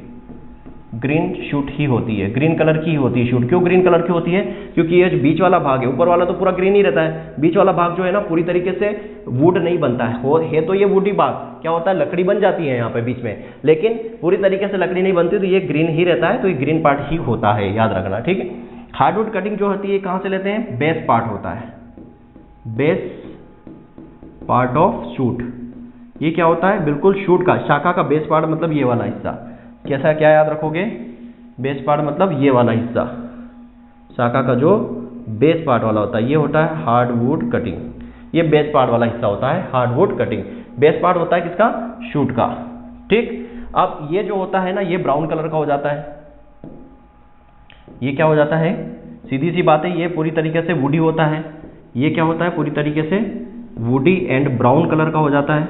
ग्रीन शूट ही होती है, ग्रीन कलर की ही होती है शूट। क्यों ग्रीन कलर की होती है? क्योंकि ये बीच वाला भाग है, ऊपर वाला तो पूरा ग्रीन ही रहता है, बीच वाला भाग जो है ना पूरी तरीके से वुड नहीं बनता है तो ये वुडी भाग क्या होता है? लकड़ी बन जाती है यहाँ पे बीच में, लेकिन पूरी तरीके से लकड़ी नहीं बनती, तो ये ग्रीन ही रहता है, तो ये ग्रीन पार्ट ही होता है, याद रखना। ठीक है, हार्डवुड कटिंग जो होती है कहाँ से लेते हैं? बेस पार्ट होता है, बेस पार्ट ऑफ शूट। ये क्या होता है? बिल्कुल शूट का, शाखा का बेस पार्ट, मतलब ये वाला हिस्सा। कैसा, क्या याद रखोगे? बेस पार्ट मतलब ये वाला हिस्सा, शाखा का जो बेस पार्ट वाला होता है, ये होता है हार्डवुड कटिंग। ये बेस पार्ट वाला हिस्सा होता है हार्डवुड कटिंग। बेस पार्ट होता है किसका? शूट का। ठीक, अब ये जो होता है ना, ये ब्राउन कलर का हो जाता है। ये क्या हो जाता है? सीधी सी बात है, ये पूरी तरीके से वुडी होता है। ये क्या होता है? पूरी तरीके से वुडी एंड ब्राउन कलर का हो जाता है।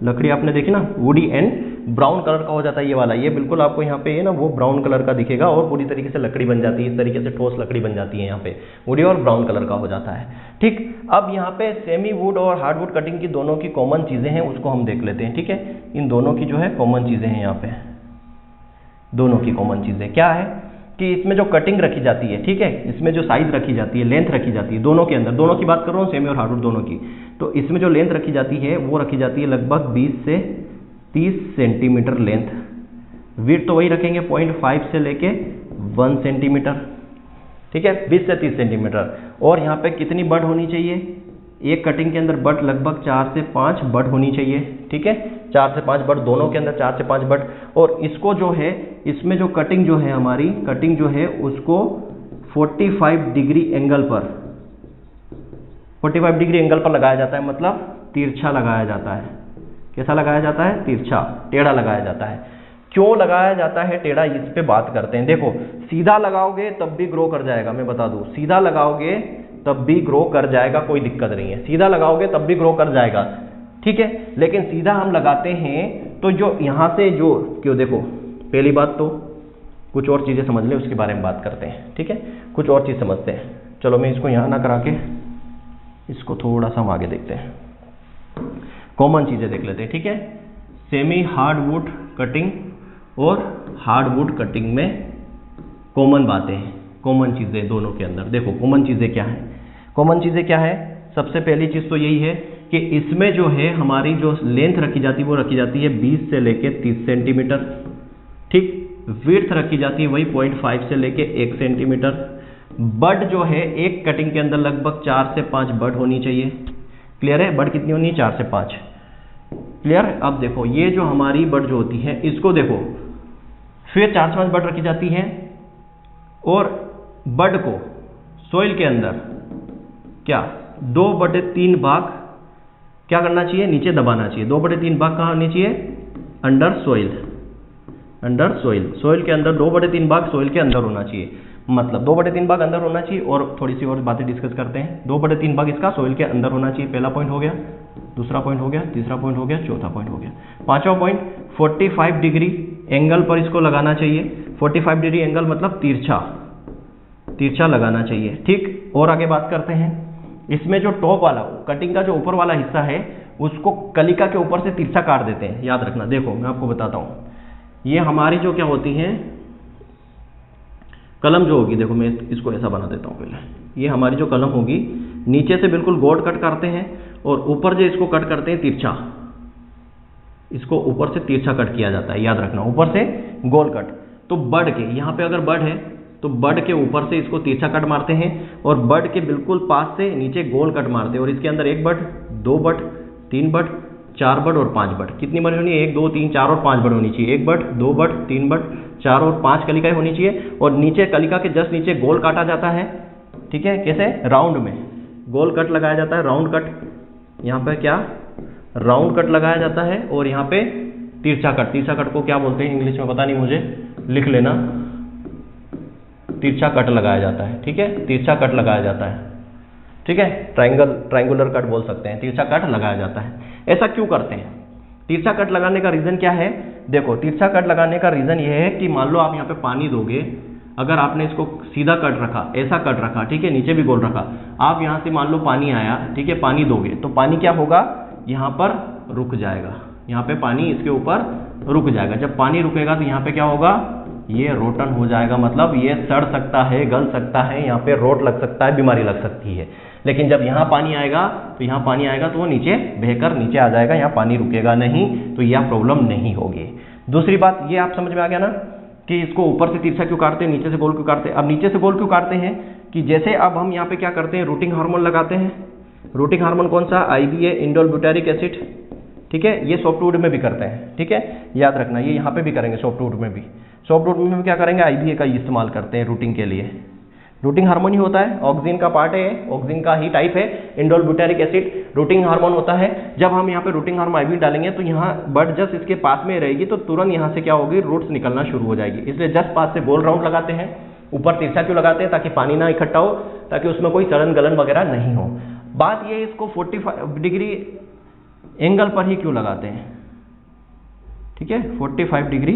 लकड़ी आपने देखी ना, वुडी एंड ब्राउन कलर का हो जाता है ये वाला। ये बिल्कुल आपको यहाँ पे है ना वो ब्राउन कलर का दिखेगा, और पूरी तरीके से लकड़ी बन जाती है, इस तरीके से ठोस लकड़ी बन जाती है यहाँ पे, वुडी और ब्राउन कलर का हो जाता है। ठीक, अब यहाँ पे सेमी वुड और हार्डवुड कटिंग की दोनों की कॉमन चीजें हैं, उसको हम देख लेते हैं। ठीक है, इन दोनों की जो है कॉमन चीजें हैं यहाँ पे, दोनों की कॉमन चीजें क्या है? कि इसमें जो कटिंग रखी जाती है, ठीक है, इसमें जो साइज रखी जाती है, लेंथ रखी जाती है दोनों के अंदर, दोनों की बात कर रहा हूँ, सेमी और हार्डवुड दोनों की, तो इसमें जो लेंथ रखी जाती है वो रखी जाती है लगभग 20 से 30 सेंटीमीटर लेंथ। विड्थ तो वही रखेंगे 0.5 से लेके 1 सेंटीमीटर, ठीक है, 20 से 30 सेंटीमीटर। और यहाँ पे कितनी बड होनी चाहिए, एक कटिंग के अंदर बड लगभग 4 से 5 बड होनी चाहिए, ठीक है, 4 से 5 बड दोनों के अंदर, 4 से 5 बड। और इसको जो है, इसमें जो कटिंग जो है हमारी कटिंग जो है उसको 45 डिग्री एंगल पर, 45 डिग्री एंगल पर लगाया जाता है, मतलब तिरछा लगाया जाता है। कैसा लगाया जाता है, तिरछा, टेढ़ा लगाया जाता है। क्यों लगाया जाता है टेढ़ा, इस पे बात करते हैं। देखो सीधा लगाओगे तब भी ग्रो कर जाएगा, मैं बता दूं, सीधा लगाओगे तब भी ग्रो कर जाएगा, कोई दिक्कत नहीं है, सीधा लगाओगे तब भी ग्रो कर जाएगा, ठीक है। लेकिन सीधा हम लगाते हैं तो जो यहाँ से जो, क्यों, देखो पहली बात तो कुछ और चीज़ें समझ लें, उसके बारे में बात करते हैं, ठीक है, कुछ और चीज़ समझते हैं। चलो मैं इसको यहाँ ना करा के इसको थोड़ा सा हम आगे देखते हैं, कॉमन चीज़ें देख लेते हैं, ठीक है। सेमी हार्डवुड कटिंग और हार्डवुड कटिंग में कॉमन बातें हैं, कॉमन चीज़ें दोनों के अंदर। देखो कॉमन चीज़ें क्या हैं, कॉमन चीज़ें क्या है, सबसे पहली चीज़ तो यही है कि इसमें जो है हमारी जो लेंथ रखी जाती है वो रखी जाती है 20 से लेके 30 सेंटीमीटर, ठीक। विड्थ रखी जाती है वही 0.5 से लेके 1 सेंटीमीटर। बड जो है एक कटिंग के अंदर लगभग 4 से 5 बड होनी चाहिए, क्लियर है, बड कितनी होनी है, 4 से 5, क्लियर। अब देखो ये जो हमारी बड जो होती है इसको देखो, फिर 4 से 5 बड रखी जाती है और बड को सोइल के अंदर क्या 2/3 भाग क्या करना चाहिए, नीचे दबाना चाहिए। 2/3 भाग कहाँ होनी चाहिए, under soil, under soil, soil के अंदर 2/3 भाग सोइल के अंदर होना चाहिए, मतलब 2/3 भाग अंदर होना चाहिए। और थोड़ी सी और बातें डिस्कस करते हैं। 2/3 भाग इसका सोइल के अंदर होना चाहिए, पहला पॉइंट हो गया, दूसरा पॉइंट हो गया, तीसरा पॉइंट हो गया, चौथा पॉइंट हो गया, पांचवा पॉइंट 45 डिग्री एंगल पर इसको लगाना चाहिए। 45 डिग्री एंगल मतलब तिरछा, तिरछा लगाना चाहिए, ठीक। और आगे बात करते हैं, इसमें जो टॉप वाला कटिंग का जो ऊपर वाला हिस्सा है उसको कलिका के ऊपर से तिरछा काट देते हैं, याद रखना। देखो मैं आपको बताता हूँ, ये हमारी जो क्या होती है कलम जो होगी, देखो मैं इसको ऐसा बना देता हूँ पहले, ये हमारी जो कलम होगी नीचे से बिल्कुल गोल कट करते हैं और ऊपर जो इसको कट करते हैं तिरछा, इसको ऊपर से तिरछा कट किया जाता है, याद रखना, ऊपर से गोल कट। तो बड के यहाँ पे अगर बड है तो बड के ऊपर से इसको तिरछा कट मारते हैं और बड के बिल्कुल पास से नीचे गोल कट मारते हैं। और इसके अंदर 1 बड, 2 बड, 3 बड, 4 बड और 5 बड, कितनी बड होनी है, 1, 2, 3, 4 और 5 बड होनी चाहिए। 1 बड, 2 बड, 3 बड, 4 और 5 कलिकाएं होनी चाहिए। और नीचे कलिका के जस्ट नीचे गोल काटा जाता है, ठीक है, कैसे, राउंड में गोल कट लगाया जाता है, राउंड कट, यहाँ पे क्या राउंड कट लगाया जाता है। और यहाँ पे तिरछा कट, तिरछा कट को क्या बोलते हैं इंग्लिश में पता नहीं मुझे, लिख लेना, तिरछा कट लगाया जाता है, ठीक है, तिरछा कट लगाया जाता है, ठीक है, ट्रायंगुलर कट बोल सकते हैं, तिरछा कट लगाया जाता है। ऐसा क्यों करते हैं, तिरछा कट लगाने का रीजन क्या है, देखो तिरछा कट लगाने का रीजन ये है कि मान लो आप यहाँ पे पानी दोगे, अगर आपने इसको सीधा कट रखा, ऐसा कट रखा, ठीक है, नीचे भी गोल रखा, आप यहाँ से मान लो पानी आया, ठीक है, पानी दोगे तो पानी क्या होगा, यहाँ पर रुक जाएगा, यहाँ पे पानी इसके ऊपर रुक जाएगा। जब पानी रुकेगा तो यहाँ पे क्या होगा, ये रोटन हो जाएगा, मतलब ये सड़ सकता है, गल सकता है, यहाँ पे रोट लग सकता है, बीमारी लग सकती है। लेकिन जब यहाँ पानी आएगा तो यहाँ पानी आएगा तो वो नीचे बहकर नीचे आ जाएगा, यहाँ पानी रुकेगा नहीं, तो यह प्रॉब्लम नहीं होगी। दूसरी बात ये आप समझ में आ गया ना कि इसको ऊपर से तिरछा क्यों काटते हैं, नीचे से गोल क्यों काटते हैं। अब नीचे से गोल क्यों काटते हैं कि जैसे अब हम यहाँ पे क्या करते हैं, रूटिंग हार्मोन लगाते हैं। रूटिंग हार्मोन कौन सा, IBA, इंडोल ब्यूटारिक एसिड, ठीक है, ये सॉफ्टवुड में भी करते हैं, ठीक है, याद रखना, ये यहाँ पे भी करेंगे, सॉफ्टवुड में भी, सॉफ्टवुड में भी क्या करेंगे, IBA का इस्तेमाल करते हैं रूटिंग के लिए। रूटिंग हार्मोन ही होता है, ऑक्सिन का पार्ट है, ऑक्सिन का ही टाइप है, indole butyric acid routing hormone होता है। जब हम यहाँ पे रूटिंग हार्मोन IBA डालेंगे तो यहाँ बड जस्ट इसके पास में रहेगी तो तुरंत यहाँ से क्या होगी, रूट्स निकलना शुरू हो जाएगी। इसलिए जस्ट पास से गोल राउंड लगाते हैं, ऊपर तिरछा क्यों लगाते हैं, ताकि पानी ना इकट्ठा हो, ताकि उसमें कोई सड़न गलन वगैरह नहीं हो। बात ये इसको 45 डिग्री एंगल पर ही क्यों लगाते हैं, ठीक है, 45 डिग्री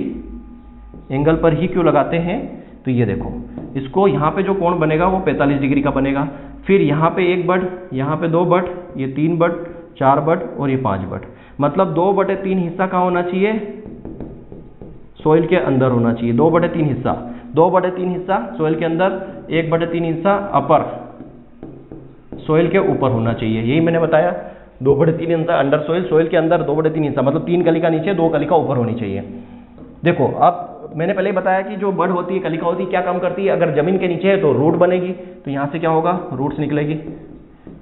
एंगल पर ही क्यों लगाते हैं, तो ये देखो इसको यहाँ पे जो कोण बनेगा वो 45 डिग्री का बनेगा। फिर यहाँ पे 1 बड, यहाँ पे 2 बड, ये 3 बड, 4 बड और ये 5 बड, मतलब 2/3 हिस्सा कहाँ होना चाहिए, सोइल के अंदर होना चाहिए, 2/3 हिस्सा। 2/3 हिस्सा सोइल के अंदर, 1/3 हिस्सा अपर सोइल के ऊपर होना चाहिए। यही मैंने बताया, 2/3 हिस्सा अंडर सोइल, सोइल के अंदर 2/3 हिस्सा, मतलब 3 कलिका नीचे 2 कलिका ऊपर होनी चाहिए। देखो अब मैंने पहले ही बताया कि जो बड होती है, कलिका होती है, क्या काम करती है? अगर जमीन के नीचे है तो रूट बनेगी, तो यहाँ से क्या होगा? रूट्स निकलेगी,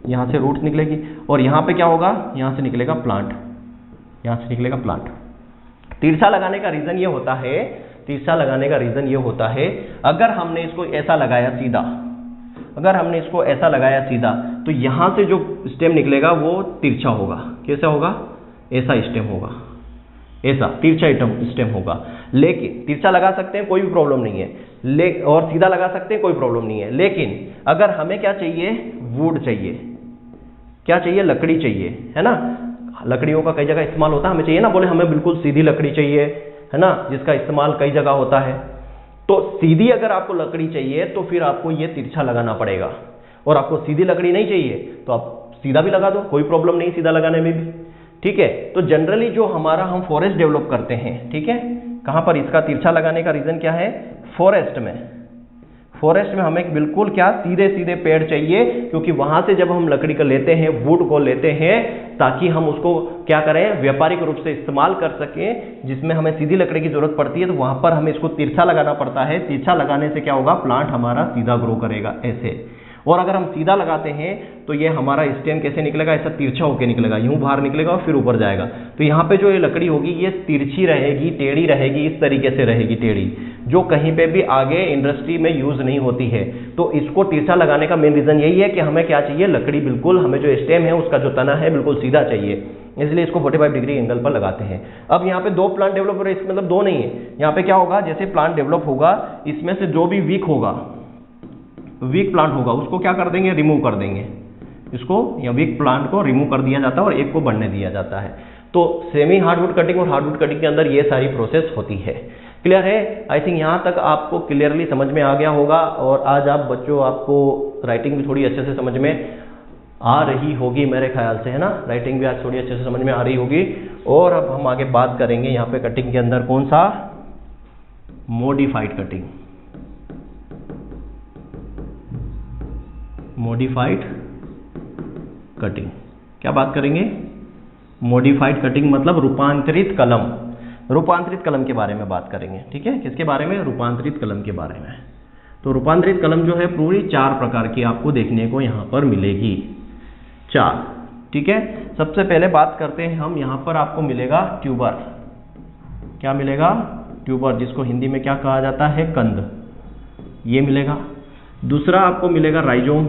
यहाँ से रूट्स निकलेगी, और यहाँ पे क्या होगा? यहाँ से निकलेगा प्लांट, यहाँ से निकलेगा प्लांट। तिरछा लगाने का रीजन ये होता है, तिरछा लगाने का रीजन ये होता है, अगर हमने इसको ऐसा लगाया सीधा, अगर हमने इसको ऐसा लगाया सीधा, तो यहाँ से जो स्टेम निकलेगा वो तिरछा होगा। कैसा होगा? ऐसा स्टेम होगा, ऐसा तिरछा स्टेम होगा। लेकिन तिरछा लगा सकते हैं, कोई भी प्रॉब्लम नहीं है, और सीधा लगा सकते हैं, कोई प्रॉब्लम नहीं है। लेकिन अगर हमें क्या चाहिए? वुड चाहिए, क्या चाहिए? लकड़ी चाहिए, है ना। लकड़ियों का कई जगह इस्तेमाल होता है, हमें चाहिए ना, बोले हमें बिल्कुल सीधी लकड़ी चाहिए, है ना, जिसका इस्तेमाल कई जगह होता है। तो सीधी अगर आपको लकड़ी चाहिए तो फिर आपको ये तिरछा लगाना पड़ेगा, और आपको सीधी लकड़ी नहीं चाहिए तो आप सीधा भी लगा दो, कोई प्रॉब्लम नहीं सीधा लगाने में भी, ठीक है। तो जनरली जो हमारा हम फॉरेस्ट डेवलप करते हैं, ठीक है, कहाँ पर इसका तिरछा लगाने का रीजन क्या है? फॉरेस्ट में, फॉरेस्ट में हमें बिल्कुल क्या सीधे सीधे पेड़ चाहिए, क्योंकि वहां से जब हम लकड़ी को लेते हैं, वुड को लेते हैं, ताकि हम उसको क्या करें? व्यापारिक रूप से इस्तेमाल कर सकें, जिसमें हमें सीधी लकड़ी की जरूरत पड़ती है, तो वहां पर हमें इसको तिरछा लगाना पड़ता है। तिरछा लगाने से क्या होगा? प्लांट हमारा सीधा ग्रो करेगा, ऐसे। और अगर हम सीधा लगाते हैं तो ये हमारा स्टेम कैसे निकलेगा? ऐसा तिरछा होकर निकलेगा, यूं बाहर निकलेगा और फिर ऊपर जाएगा। तो यहाँ पे जो ये लकड़ी होगी ये तिरछी रहेगी, टेढ़ी रहेगी, इस तरीके से रहेगी, टेढ़ी, जो कहीं पे भी आगे इंडस्ट्री में यूज नहीं होती है। तो इसको तिरछा लगाने का मेन रीजन यही है कि हमें क्या चाहिए? लकड़ी बिल्कुल, हमें जो स्टेम है उसका जो तना है बिल्कुल सीधा चाहिए, इसलिए इसको 45 डिग्री एंगल पर लगाते हैं। अब यहाँ पे 2 प्लांट डेवलप हो रहे हैं, इसका मतलब 2 नहीं है। यहाँ पे क्या होगा? जैसे प्लांट डेवलप होगा, इसमें से जो भी वीक होगा, वीक प्लांट होगा, उसको क्या कर देंगे? रिमूव कर देंगे, इसको या वीक प्लांट को रिमूव कर दिया जाता है और एक को बढ़ने दिया जाता है। तो सेमी हार्डवुड कटिंग और हार्डवुड कटिंग के अंदर ये सारी प्रोसेस होती है। क्लियर है? आई थिंक यहाँ तक आपको क्लियरली समझ में आ गया होगा, और आज आप बच्चों, आपको राइटिंग भी थोड़ी अच्छे से समझ में आ रही होगी मेरे ख्याल से, है ना। राइटिंग भी आज थोड़ी अच्छे से समझ में आ रही होगी। और अब हम आगे बात करेंगे यहाँ पे कटिंग के अंदर कौन सा? Modified cutting. मॉडिफाइड कटिंग, क्या बात करेंगे? मॉडिफाइड कटिंग मतलब रूपांतरित कलम, रूपांतरित कलम के बारे में बात करेंगे, ठीक है। किसके बारे में? रूपांतरित कलम के बारे में। तो रूपांतरित कलम जो है पूरी 4 प्रकार की आपको देखने को यहाँ पर मिलेगी, 4, ठीक है। सबसे पहले बात करते हैं हम, यहाँ पर आपको मिलेगा ट्यूबर। क्या मिलेगा? ट्यूबर, जिसको हिंदी में क्या कहा जाता है? कंद, ये मिलेगा। दूसरा आपको मिलेगा राइजोम,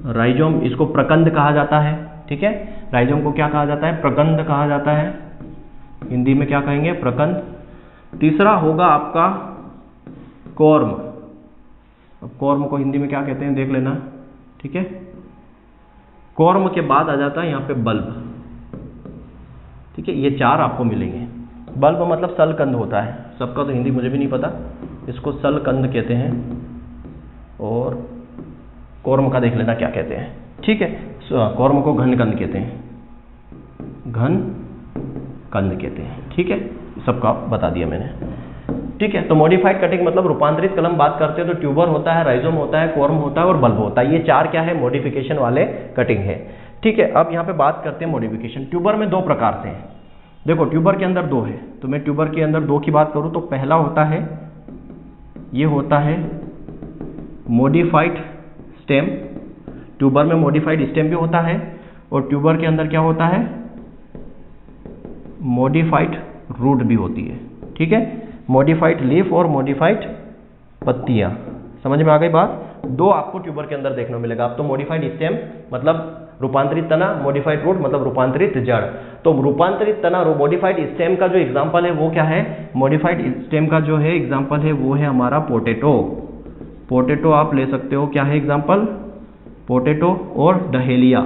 राइजोम, इसको प्रकंद कहा जाता है, ठीक है। राइजोम को क्या कहा जाता है? प्रकंद कहा जाता है, हिंदी में क्या कहेंगे? प्रकंद। तीसरा होगा आपका कॉर्म। अब कॉर्म को हिंदी में क्या कहते हैं देख लेना, ठीक है। कॉर्म के बाद आ जाता है यहाँ पे बल्ब, ठीक है। ये 4 आपको मिलेंगे। बल्ब मतलब सलकंद होता है, सबका तो हिंदी मुझे भी नहीं पता, इसको सलकंद कहते हैं, और कॉर्म का देख लेना क्या कहते हैं, ठीक है। कॉर्म को घनकंद कहते हैं, घनकंद कहते हैं, ठीक है। सबका बता दिया मैंने, ठीक है। तो मॉडिफाइड कटिंग मतलब रूपांतरित कलम बात करते हैं तो ट्यूबर होता है, राइजोम होता है, कॉर्म होता है और बल्ब होता है। ये 4 क्या है? मॉडिफिकेशन वाले कटिंग है, ठीक है। अब यहाँ पे बात करते हैं मॉडिफिकेशन। ट्यूबर में 2 प्रकार से हैं। देखो ट्यूबर के अंदर 2 है, तो मैं ट्यूबर के अंदर 2 की बात करूँ तो पहला होता है, ये होता है मॉडिफाइड स्टेम। ट्यूबर में मॉडिफाइड स्टेम भी होता है, और ट्यूबर के अंदर क्या होता है? मॉडिफाइड रूट भी होती है, ठीक है। मॉडिफाइड लीफ और मॉडिफाइड पत्तियां, समझ में आ गई बात? 2 आपको ट्यूबर के अंदर देखने को मिलेगा। अब तो मॉडिफाइड स्टेम मतलब रूपांतरित तना, मॉडिफाइड रूट मतलब रूपांतरित जड़। तो रूपांतरित तना, मॉडिफाइड स्टेम का जो एग्जांपल है वो क्या है? मॉडिफाइड स्टेम का जो है एग्जांपल है वो है हमारा पोटैटो। पोटैटो आप ले सकते हो, क्या है एग्जांपल? पोटैटो। और डहेलिया,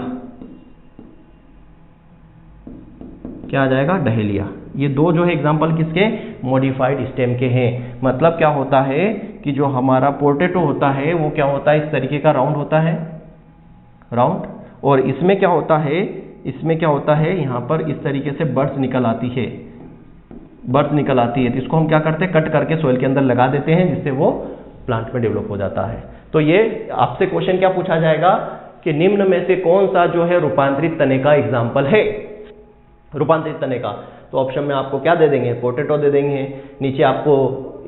क्या आ जाएगा? डहेलिया। ये 2 जो है एग्जांपल किसके? मॉडिफाइड स्टेम के हैं। मतलब क्या होता है कि जो हमारा पोटैटो होता है वो क्या होता है? इस तरीके का राउंड होता है, राउंड। और इसमें क्या होता है? इसमें क्या होता है? यहाँ पर इस तरीके से बर्ड्स निकल आती है, बर्थ निकल आती है, तो इसको हम क्या करते हैं, कट करके सोइल के अंदर लगा देते हैं, जिससे वो प्लांट में डेवलप हो जाता है। तो ये आपसे क्वेश्चन क्या पूछा जाएगा कि निम्न में से कौन सा जो है रूपांतरित तने का एग्जाम्पल है, रूपांतरित तने का। तो ऑप्शन में आपको क्या दे देंगे, पोटैटो दे देंगे, नीचे आपको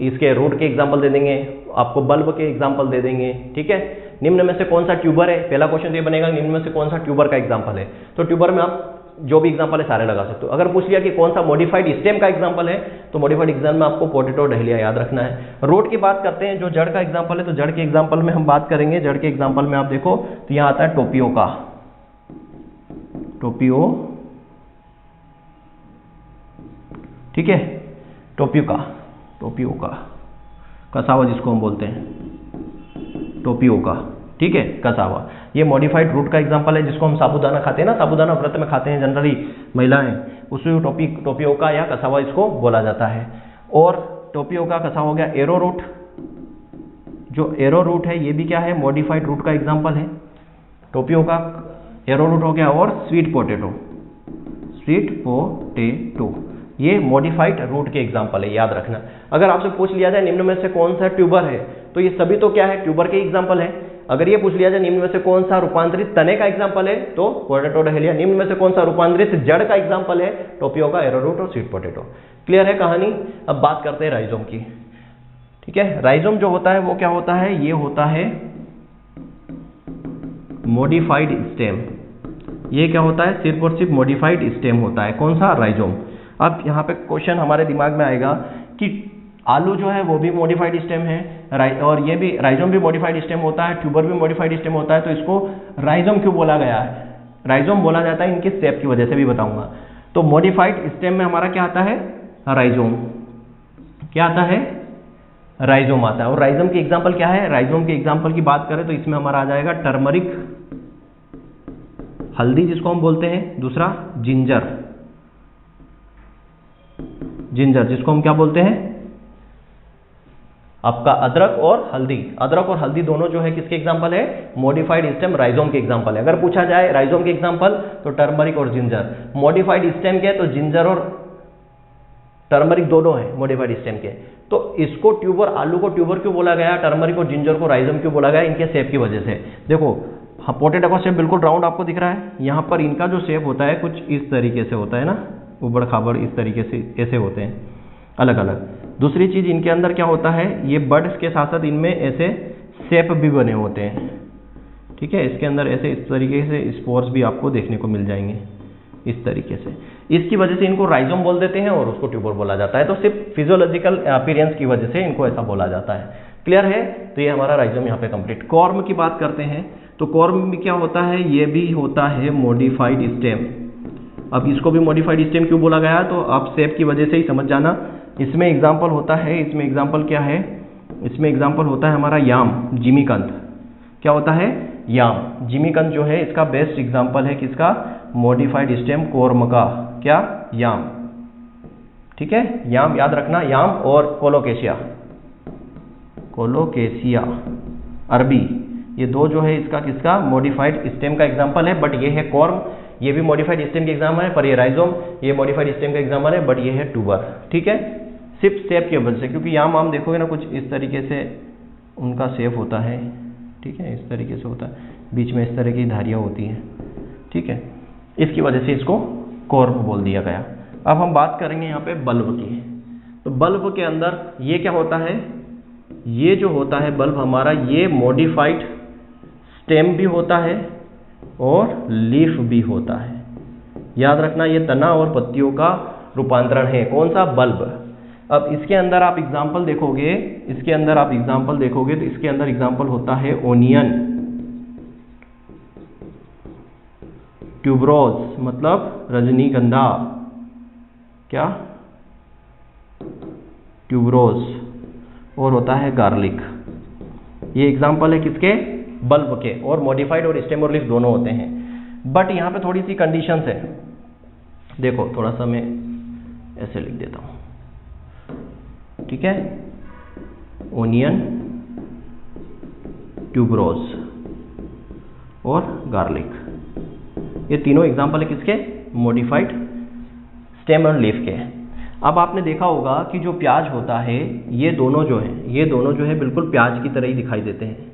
इसके रूट के एग्जाम्पल दे देंगे, आपको बल्ब के एग्जाम्पल दे देंगे, ठीक है। निम्न में से कौन सा ट्यूबर है, पहला क्वेश्चन ये बनेगा निम्न में से कौन सा ट्यूबर का एग्जाम्पल है। तो ट्यूबर में आप जो भी एग्जाम्पल है सारे लगा सकते हो। अगर पूछ लिया कि कौन सा मॉडिफाइड स्टेम का एग्जाम्पल है, तो मॉडिफाइड एग्जाम में आपको पोटैटो डहलिया याद रखना है। रूट की बात करते हैं, जो जड़ का एग्जाम्पल है, तो जड़ के एग्जाम्पल में हम बात करेंगे। जड़ के एग्जाम्पल में आप देखो तो यहाँ आता है टोपियोका, टोपियो, ठीक है, टोपियोका, टोपियोका, कसावा जिसको हम बोलते हैं, टोपियोका, ठीक है, कसावा। ये मॉडिफाइड रूट का एग्जांपल है, जिसको हम साबूदाना खाते हैं ना, साबूदाना व्रत में खाते हैं जनरली महिलाएं, उसमें टोपियोका या कसावा इसको बोला जाता है। और टोपियोका कसावा हो गया। एरो रूट, जो एरो रूट है ये भी क्या है, मॉडिफाइड रूट का एग्जांपल है। टोपियोका एरो रूट हो गया। और स्वीट पोटैटो, स्वीट पोटैटो ये मॉडिफाइड रूट के एग्जांपल है, याद रखना। अगर आपसे पूछ लिया जाए निम्न में से कौन सा ट्यूबर है, तो ये सभी तो क्या है, ट्यूबर के एग्जांपल है। अगर ये पूछ लिया जाए निम्न में से कौन सा रूपांतरित तने का एग्जांपल है, तो पोटैटो डहलिया। निम्न में से कौन सा रूपांतरित जड़ का एग्जांपल है, टोपियोका, एरोरूट और स्वीट पोटैटो। क्लियर है कहानी। अब बात करते हैं राइजोम की, ठीक है। राइजोम जो होता है वो क्या होता है, ये होता है मॉडिफाइड स्टेम। ये क्या होता है, सिर्फ और सिर्फ मॉडिफाइड स्टेम होता है। कौन सा, राइजोम। अब यहाँ पे क्वेश्चन हमारे दिमाग में आएगा कि आलू जो है वो भी मॉडिफाइड स्टेम है, और ये भी राइजोम भी मॉडिफाइड स्टेम होता है, ट्यूबर भी मॉडिफाइड स्टेम होता है, तो इसको राइजोम क्यों बोला गया है। राइजोम बोला जाता है इनके शेप की वजह से, भी बताऊंगा। तो मॉडिफाइड स्टेम में हमारा क्या आता है, राइजोम। क्या आता है, राइजोम आता है। और राइजोम की एग्जाम्पल क्या है, राइजोम के एग्जाम्पल की बात करें तो इसमें हमारा आ जाएगा टर्मरिक, हल्दी जिसको हम बोलते हैं, दूसरा जिंजर, जिंजर जिसको हम क्या बोलते हैं, आपका अदरक और हल्दी। अदरक और हल्दी दोनों जो है किसके एग्जांपल है, मॉडिफाइड स्टेम राइजोम के एग्जांपल है। अगर पूछा जाए राइजोम के एग्जांपल, तो टर्मरिक और जिंजर। मॉडिफाइड स्टेम के तो जिंजर और टर्मरिक दोनों है मॉडिफाइड स्टेम के। तो इसको ट्यूबर, आलू को ट्यूबर क्यों बोला गया, टर्मरिक और जिंजर को राइजोम क्यों बोला गया, इनके शेप की वजह से। देखो पोटैटो का शेप बिल्कुल राउंड आपको दिख रहा है, यहाँ पर इनका जो शेप होता है कुछ इस तरीके से होता है ना, उबड़ खाबड़ इस तरीके से, ऐसे होते हैं अलग अलग। दूसरी चीज इनके अंदर क्या होता है, ये बड्स के साथ साथ इनमें ऐसे शेप भी बने होते हैं, ठीक है। इसके अंदर ऐसे इस तरीके से स्पोर्स भी आपको देखने को मिल जाएंगे इस तरीके से। इसकी वजह से इनको राइजोम बोल देते हैं और उसको ट्यूबर बोला जाता है। तो सिर्फ फिजियोलॉजिकल अपीयरेंस की वजह से इनको ऐसा बोला जाता है। क्लियर है। तो ये हमारा राइजोम यहाँ पे कंप्लीट। कॉर्म की बात करते हैं, तो कॉर्म में क्या होता है, ये भी होता है मॉडिफाइड स्टेम। अब इसको भी मॉडिफाइड स्टेम क्यों बोला गया, तो आप शेप की वजह से ही समझ जाना। इसमें एग्जाम्पल होता है, इसमें एग्जाम्पल क्या है, इसमें एग्जाम्पल होता है हमारा याम, जिमीकंद। क्या होता है, याम। जिमीकंद जो है इसका बेस्ट एग्जाम्पल है किसका, मॉडिफाइड स्टेम कॉर्म का। क्या, याम, ठीक है। याम याद रखना, याम और कोलोकेशिया, कोलोकेशिया अरबी, ये दो जो है इसका किसका, मॉडिफाइड स्टेम का एग्जाम्पल है। बट ये है कॉर्म, ये भी मॉडिफाइड स्टेम के एग्जाम्पल है। पर ये राइजोम, ये मॉडिफाइड स्टेम का एग्जाम्पल है, बट ये है ट्यूबर, ठीक है। सिर्फ शेप की वजह से, क्योंकि याम आम देखोगे ना कुछ इस तरीके से उनका शेप होता है, ठीक है, इस तरीके से होता है, बीच में इस तरह की धारियाँ होती हैं, ठीक है। इसकी वजह से इसको कॉर्म बोल दिया गया। अब हम बात करेंगे यहाँ पे बल्ब की। तो बल्ब के अंदर ये क्या होता है, ये जो होता है बल्ब हमारा, ये मॉडिफाइड स्टेम भी होता है और लीफ भी होता है। याद रखना, ये तना और पत्तियों का रूपांतरण है। कौन सा, बल्ब। अब इसके अंदर आप एग्जाम्पल देखोगे, इसके अंदर आप एग्जाम्पल देखोगे तो इसके अंदर एग्जाम्पल होता है ओनियन, ट्यूबरोज मतलब रजनीगंधा, क्या, ट्यूबरोज, और होता है गार्लिक। ये एग्जाम्पल है किसके, बल्ब के। और मॉडिफाइड और स्टेम और लीफ दोनों होते हैं। बट यहाँ पे थोड़ी सी कंडीशंस है, देखो थोड़ा सा मैं ऐसे लिख देता हूँ, ठीक है। ओनियन, ट्यूबरोज और गार्लिक, ये तीनों एग्जाम्पल है किसके, मॉडिफाइड स्टेम और लीफ के। अब आपने देखा होगा कि जो प्याज होता है ये दोनों जो है बिल्कुल प्याज की तरह ही दिखाई देते हैं।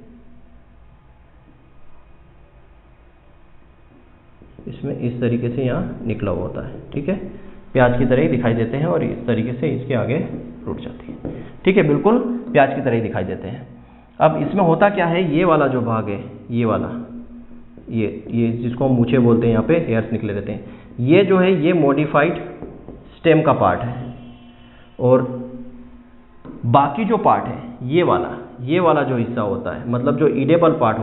इसमें इस तरीके से यहाँ निकला हुआ होता है, ठीक है, प्याज की तरह ही दिखाई देते हैं और इस तरीके से इसके आगे रुट जाती है, ठीक है, बिल्कुल प्याज की तरह ही दिखाई देते हैं। अब इसमें होता क्या है, ये वाला जो भाग है, ये वाला, ये जिसको हम मूछे बोलते हैं, यहाँ पे हेयर्स निकले रहते हैं, ये जो है ये मॉडिफाइड स्टेम का पार्ट है। और बाकी जो पार्ट है ये वाला जो हिस्सा होता है, मतलब जो ईडेबल पार्ट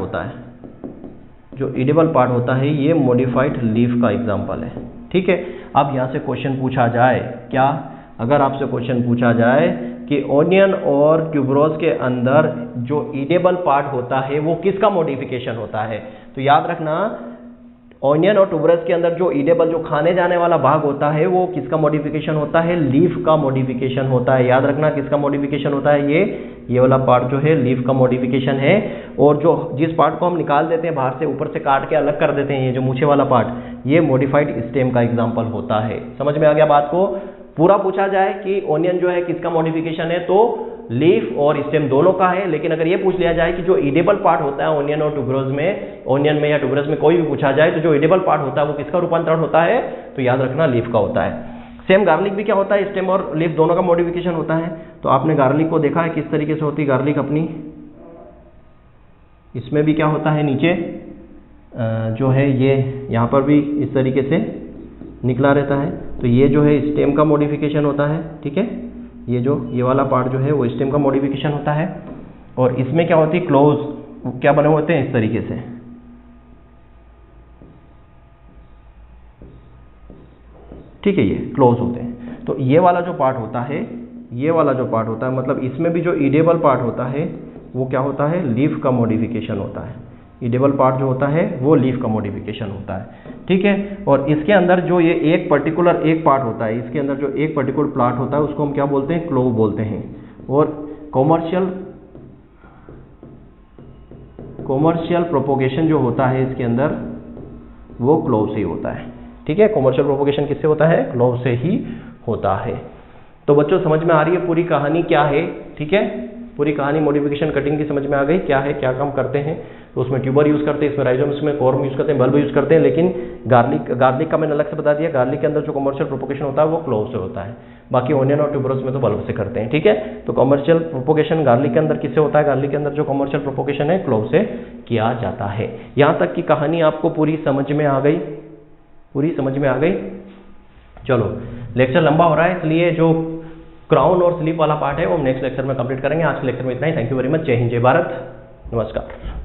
होता है, ये मॉडिफाइड लीफ का एग्जाम्पल है, ठीक है। अब यहाँ से क्वेश्चन पूछा जाए, क्या, अगर आपसे क्वेश्चन पूछा जाए कि ओनियन और ट्यूबरोज के अंदर जो ईडेबल पार्ट होता है वो किसका मॉडिफिकेशन होता है, तो याद रखना ओनियन और ट्यूबरोज के अंदर जो ईडेबल, जो खाने जाने वाला भाग होता है वो किसका मॉडिफिकेशन होता है, लीफ का मॉडिफिकेशन होता है। याद रखना किसका मॉडिफिकेशन होता है, ये वाला पार्ट जो है लीफ का मॉडिफिकेशन है। और जो जिस पार्ट को हम निकाल देते हैं बाहर से, ऊपर से काट के अलग कर देते हैं, ये जो मूछे वाला पार्ट, ये मॉडिफाइड स्टेम का एग्जाम्पल होता है। समझ में आ गया बात को। पूरा पूछा जाए कि ओनियन जो है किसका मॉडिफिकेशन है, तो लीफ और स्टेम दोनों का है। लेकिन अगर ये पूछ लिया जाए कि जो ईडेबल पार्ट होता है ओनियन और ट्यूबरोज में, ओनियन में या ट्यूबरोज में कोई भी पूछा जाए, तो जो ईडेबल पार्ट होता है वो किसका रूपांतरण होता है, तो याद रखना लीफ का होता है। सेम गार्लिक भी क्या होता है, स्टेम और लीफ दोनों का मॉडिफिकेशन होता है। तो आपने गार्लिक को देखा है किस तरीके से होती है गार्लिक अपनी, इसमें भी क्या होता है, नीचे जो है ये यहाँ पर भी इस तरीके से निकला रहता है। तो ये जो है स्टेम का मॉडिफिकेशन होता है, ठीक है, ये वाला पार्ट जो है वो स्टेम का मॉडिफिकेशन होता है। और इसमें क्या होती है, क्लोज क्या बने होते हैं इस तरीके से, ठीक है, ये क्लोज होते हैं। तो ये वाला जो पार्ट होता है, मतलब इसमें भी जो ईडेबल पार्ट होता है वो क्या होता है, लीफ का मॉडिफिकेशन होता है। ईडेबल पार्ट जो होता है वो लीफ का मॉडिफिकेशन होता है, ठीक है। और इसके अंदर जो ये एक पार्ट होता है, इसके अंदर जो एक पर्टिकुलर प्लांट होता है उसको हम क्या बोलते हैं, क्लोव बोलते हैं। और कॉमर्शियल प्रोपोगेशन जो होता है इसके अंदर वो क्लोव से ही होता है, ठीक है। कॉमर्शियल प्रोपोगेशन किससे होता है, क्लोव से ही होता है। तो बच्चों समझ में आ रही है पूरी कहानी क्या है, ठीक है, पूरी कहानी मॉडिफिकेशन कटिंग की समझ में आ गई, क्या है, क्या काम करते हैं। तो उसमें ट्यूबर यूज करते हैं, इसमें राइजोम्स में कॉर्म यूज करते हैं, बल्ब यूज करते हैं। लेकिन गार्लिक का मैंने अलग से बता दिया, गार्लिक के अंदर जो कमर्शियल प्रोपोगेशन होता है वो क्लोव से होता है। बाकी ओनियन और ट्यूबरोज में तो बल्ब से करते हैं, ठीक है। तो कमर्शियल प्रोपोगेशन गार्लिक के अंदर किससे होता है, गार्लिक के अंदर जो कमर्शियल प्रोपोगेशन है क्लोव से किया जाता है। यहाँ तक की कहानी आपको पूरी समझ में आ गई, चलो लेक्चर लंबा हो रहा है, इसलिए जो क्राउन और स्लीप वाला पार्ट है वो हम नेक्स्ट लेक्चर में कंप्लीट करेंगे। आज के लेक्चर में इतना ही। Thank you very much. जय हिंद, जय भारत, नमस्कार।